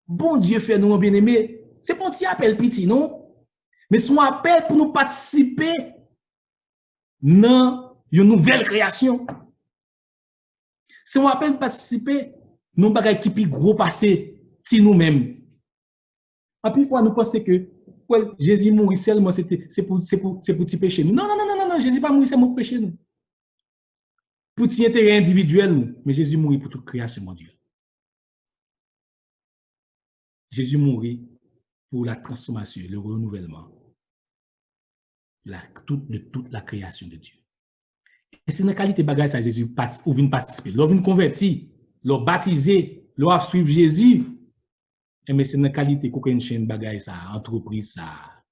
bon Dieu fait nous, bien-aimés, c'est pas un petit appel petit, non? Mais son appel pour nous participer dans une nouvelle création. C'est un appel pour participer dans un bagage qui est gros passé si nous-mêmes. En plus, fois, nous pensons que Jésus mourit seulement, c'est pour petit péché. Non, Jésus pas mourir seulement pour péché nous. Pour petit intérêt individuel, mais Jésus mourit pour toute création, mon Dieu. Jésus mourit pour la transformation, le renouvellement de toute la création de Dieu. Et c'est dans la qualité de bagage ça Jésus vient participer. L'on vient convertir, l'on baptiser, l'on suivre Jésus. Mais c'est dans la qualité qu'aucune chaîne bagage ça, entreprise ça,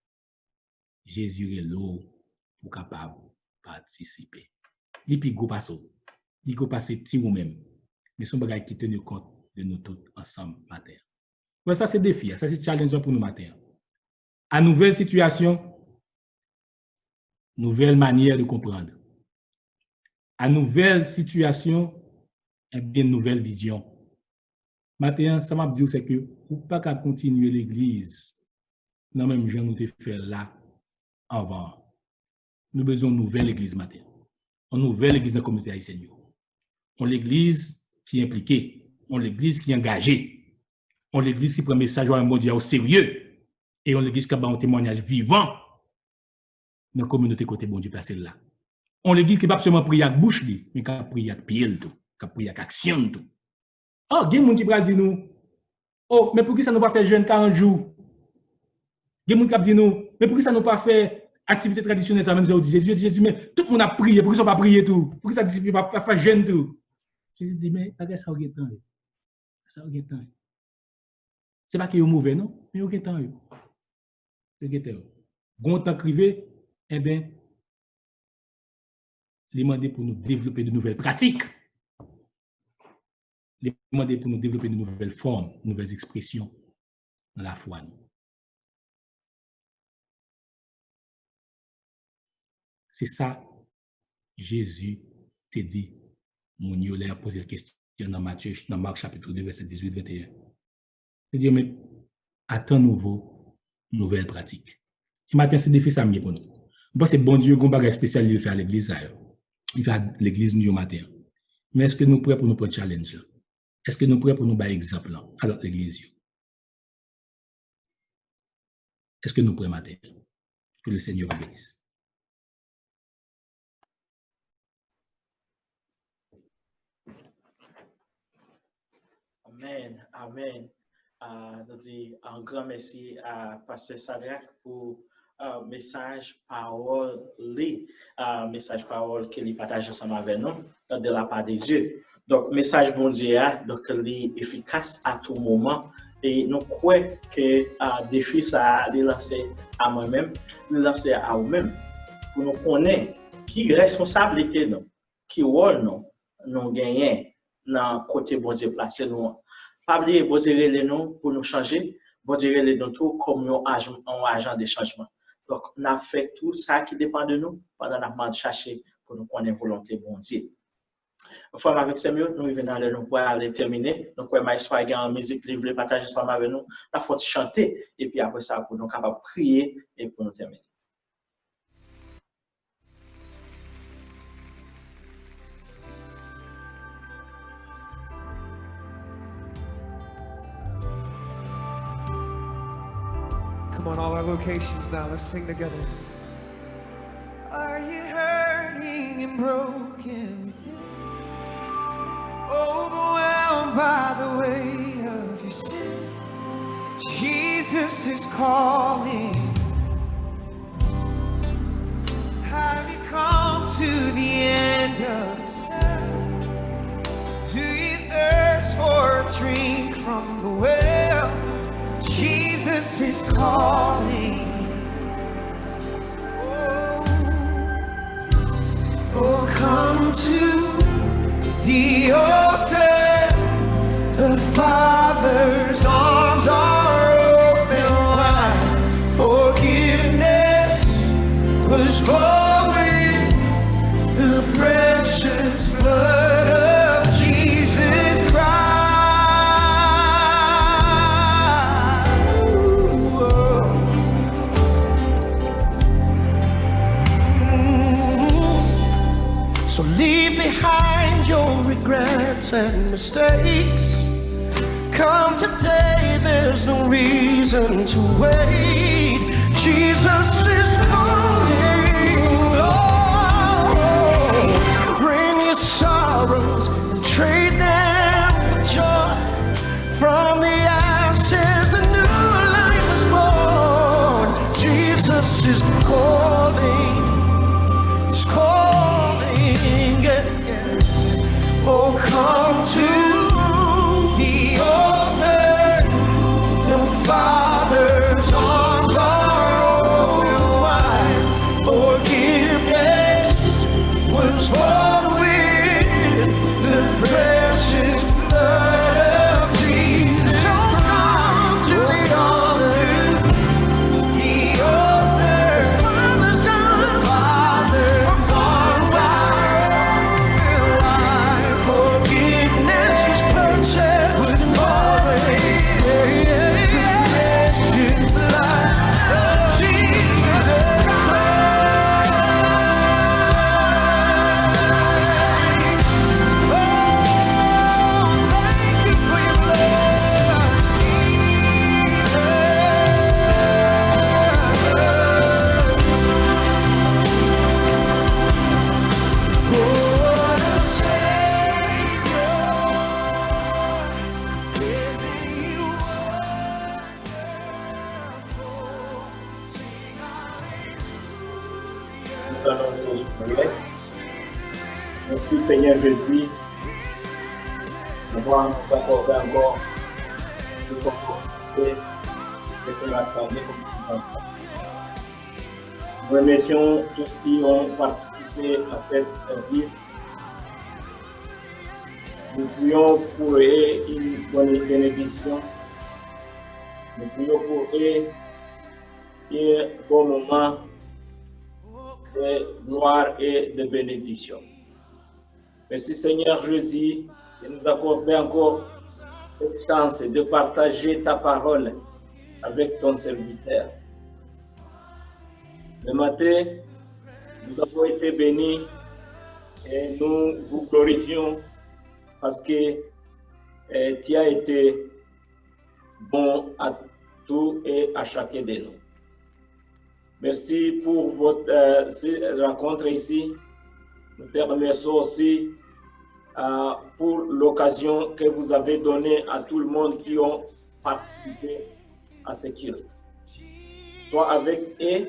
Jésus est l'eau pour capable participer. Et puis go passe, il go passer petit ou même, mais son bagage qui tient compte de nous tous ensemble matin. Ouais, ça c'est défi, ça c'est challenge pour nous matin. À nouvelle situation, nouvelle manière de comprendre. À nouvelle situation, et bien nouvelle vision. Maintenant, ça m'a dit c'est que pour pas qu'à continuer l'église, dans même genre nous te fait là avant. Nous besoin d'une nouvelle église matin. Une nouvelle église dans la communauté haïtienne. On l'église qui est impliquée, on l'église qui est engagée, on l'église qui prend le message mondial au sérieux et on l'église qui a un témoignage vivant dans la communauté côté bon Dieu placé là. On l'église qui pas seulement prier avec bouche mais qui a prié avec pied tout, qui a prié avec action tout. Oh, il y a des gens qui va dire nous, oh, mais pour qui ça nous pas faire jeûne 40 jours? Il y a des gens qui va dire nous, mais pour qui ça nous pas faire activité traditionnelle ça même Jésus, mais tout le monde a prié, pour qui ça pas prier tout? Pour qui ça discipline pas faire jeûne tout? Jésus dit, mais regarde ça au temps. Ça au temps. C'est pas qu'il est mauvais, non? Mais au temps. Quand temps privé, eh bien, il demande pour nous développer de nouvelles pratiques. Il demande pour nous développer de nouvelles formes, de nouvelles expressions dans la foi. C'est ça, Jésus te dit. Mon Dieu a posé la question dans Marc chapitre 2, verset 18-21. Il dit, mais attends nouvelle pratique. Et maintenant, c'est défi ça mieux pour nous. Bon, c'est bon Dieu, un bagage spécial, il fait à l'église. Il fait à l'église nous matin. Mais est-ce que nous sommes prêts pour nous prendre challenge? Est-ce que nous sommes prêts pour nous donner exemple à l'église? Est-ce que nous sommes prêts matin? Que le Seigneur vous bénisse.
Amen. Un grand merci à Pasteur Sadrach pour message parole qu'il partage ensemble avec nous de la part de Dieu. Donc message bon Dieu donc est efficace à tout moment et nous croyons que défi ça est lancé à moi-même, lancé à vous-même pour nous connaître qui responsabilité nous, qui rôle nous gagner dans côté bon Dieu placé nous. Pas oublier bon Dieu les nous pour nous changer, bon Dieu les nous tout comme un agent de changement. Donc on a fait tout ça qui dépend de nous pendant la marche chercher pour nous connaître volonté bon Dieu. Forme avec ces mieux, nous venons aller nous pour aller terminer. Donc, ouais, Maïs Swag en musique, livre, partager ensemble avec nous. La faut chanter et puis après ça, pour nous capables de prier et pour nous terminer.
Come on, all our locations now, let's sing together. Are you hurting and broken within? Overwhelmed by the weight of your sin? Jesus is calling. Have you come to the end of yourself? Do you thirst for a drink from the well? Jesus is calling. Oh, come to the altar. The Father's arms are open wide. Forgiveness was flowing. The precious blood of Jesus Christ. So leave behind your regrets and mistakes. Come today, there's no reason to wait. Jesus is calling. Oh, bring your sorrows and trade them for joy. From the ashes, a new life is born. Jesus is calling. He's calling. Yeah, yeah. Oh, come to the altar. The Father's arms are open wide. Forgiveness was bought with the precious blood of Jesus. So come to the altar. The altar. Father's arms are open wide. Forgiveness was purchased with blood. Precious blood of Jesus Christ. Oh, thank you for your blood, Jesus. What a Savior, isn't He wonderful? Sing
Nous allons nous prier. Merci Seigneur Jésus. Nous allons nous accorder encore de ton côté de faire l'assemblée comme tu l'as. Nous remercions tous qui ont participé à cette service. Nous prions pour eux une bonne bénédiction. Nous prions pour eux un bon moment de gloire et de bénédiction. Merci Seigneur Jésus de nous accorder encore cette chance de partager ta parole avec ton serviteur. Le matin, nous avons été bénis et nous vous glorifions parce que tu as été bon à tout et à chacun de nous. Merci pour votre rencontre ici. Nous te remercions aussi pour l'occasion que vous avez donnée à tout le monde qui ont participé à ce culte. Sois avec eux,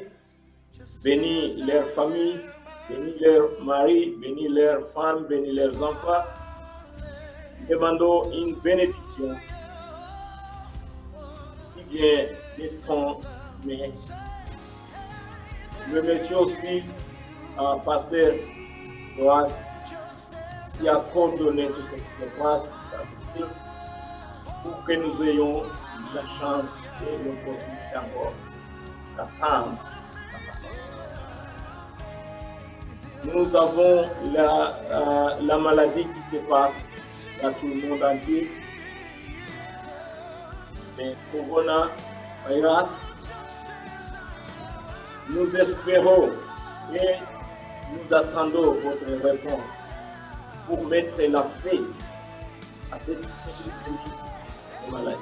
bénis leur famille, bénis leurs maris, bénis leurs femmes, bénis leurs enfants. Demandons une bénédiction qui vient de ton main. Je remercie aussi Pasteur Boas qui a coordonné tout ce qui se passe pour que nous ayons la chance et l'opportunité encore d'attendre la façon. Nous avons la maladie qui se passe dans tout le monde entier. Mais coronavirus, nous espérons et nous attendons votre réponse pour mettre la fin à cette épidémie de maladie.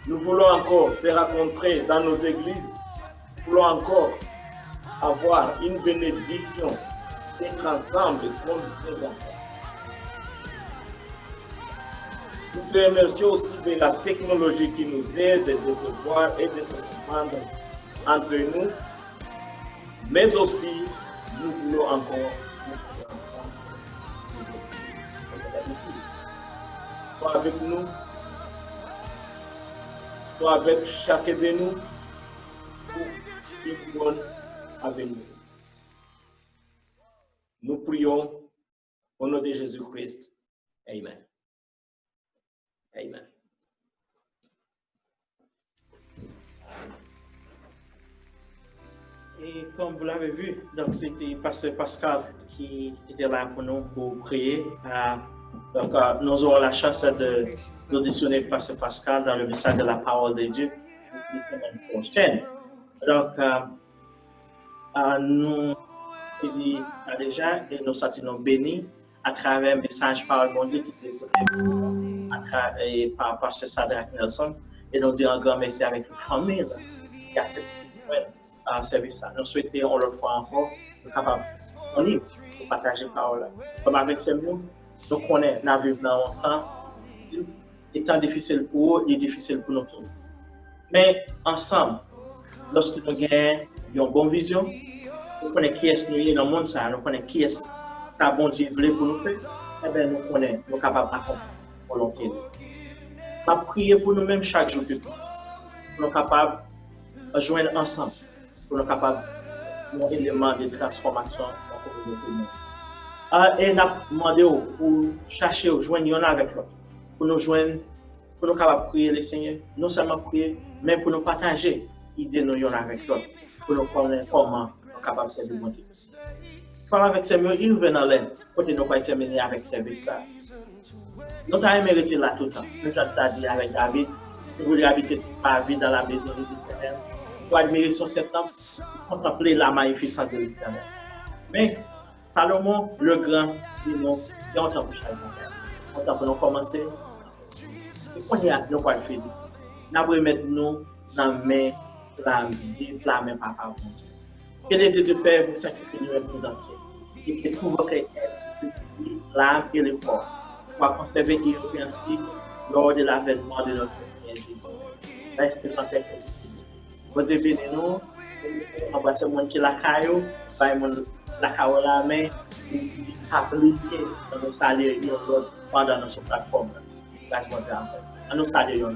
Nous voulons encore se rencontrer dans nos églises. Nous voulons encore avoir une bénédiction, d'être ensemble comme des enfants. Nous te remercions aussi de la technologie qui nous aide de se voir et de se comprendre entre nous, mais aussi nous voulons encore sois avec nous, sois avec chacun de nous pour une bonne avenir. Nous prions au nom de Jésus-Christ. Amen. Amen. Et comme vous l'avez vu, donc c'était Pasteur Pascal qui était là pour nous pour prier. Donc nous aurons la chance d'auditionner Pasteur Pascal dans le message de la parole de Dieu ici la semaine prochaine. Donc nous dit déjà et nous sentons bénis à travers le message par le Dieu qui est par Pasteur Sadrach Nelson, et nous disons un grand merci avec la famille qui a accepté de service. Nous souhaitons l'autre fois encore être capables de partager la parole. Comme avec ces mots, nous connaissons la vie dans un temps étant difficile pour eux et difficile pour nous tous. Mais ensemble, lorsque nous avons une bonne vision, nous connaissons qui est nous dans le monde, nous connaissons qui est sa bon Dieu voulait pour nous faire, et bien nous connaissons, nous sommes capables d'accomplir la volonté. Nous prions pour nous-mêmes chaque jour de temps. Nous sommes capables de joindre ensemble, pour nous capables d'un élément de transformation dans la communauté. Et nous avons demandé pour chercher, joindre l'un avec l'autre, pour nous joindre, pour nous capables de prier le Seigneur, non seulement prier, mais pour nous partager l'idée de nous avec l'autre, pour nous connaître comment nous sommes capables de servir mon Dieu. Avec ces mots, il revient dans l'air, pour nous pas terminer avec ce service. Nous avons mérité là tout le temps. Nous avons dit avec David, nous voulons habiter David dans la maison de l'Éternel, pour admirer son septembre, contempler la magnificence de l'Éternel. Mais Salomon, le grand, dit non, il y a un temps pour chaque fois. On temps pour nous commencer. Et on y a, nous pas le faire. Nous allons mettre nous dans la main, la main papa. Que les dieux de Père vous sanctifient nous tout entier. Et que tout votre être, l'âme et le corps soient conservés irrépréhensibles lors de l'avènement de notre Seigneur Jésus. Restez sans tête. Vous Dieu bénis-nous. Embrassez mon qui la caillou, la caillou la main, appliquer dans nos salaires pendant notre plateforme. Grâce à Dieu. À nos salaires.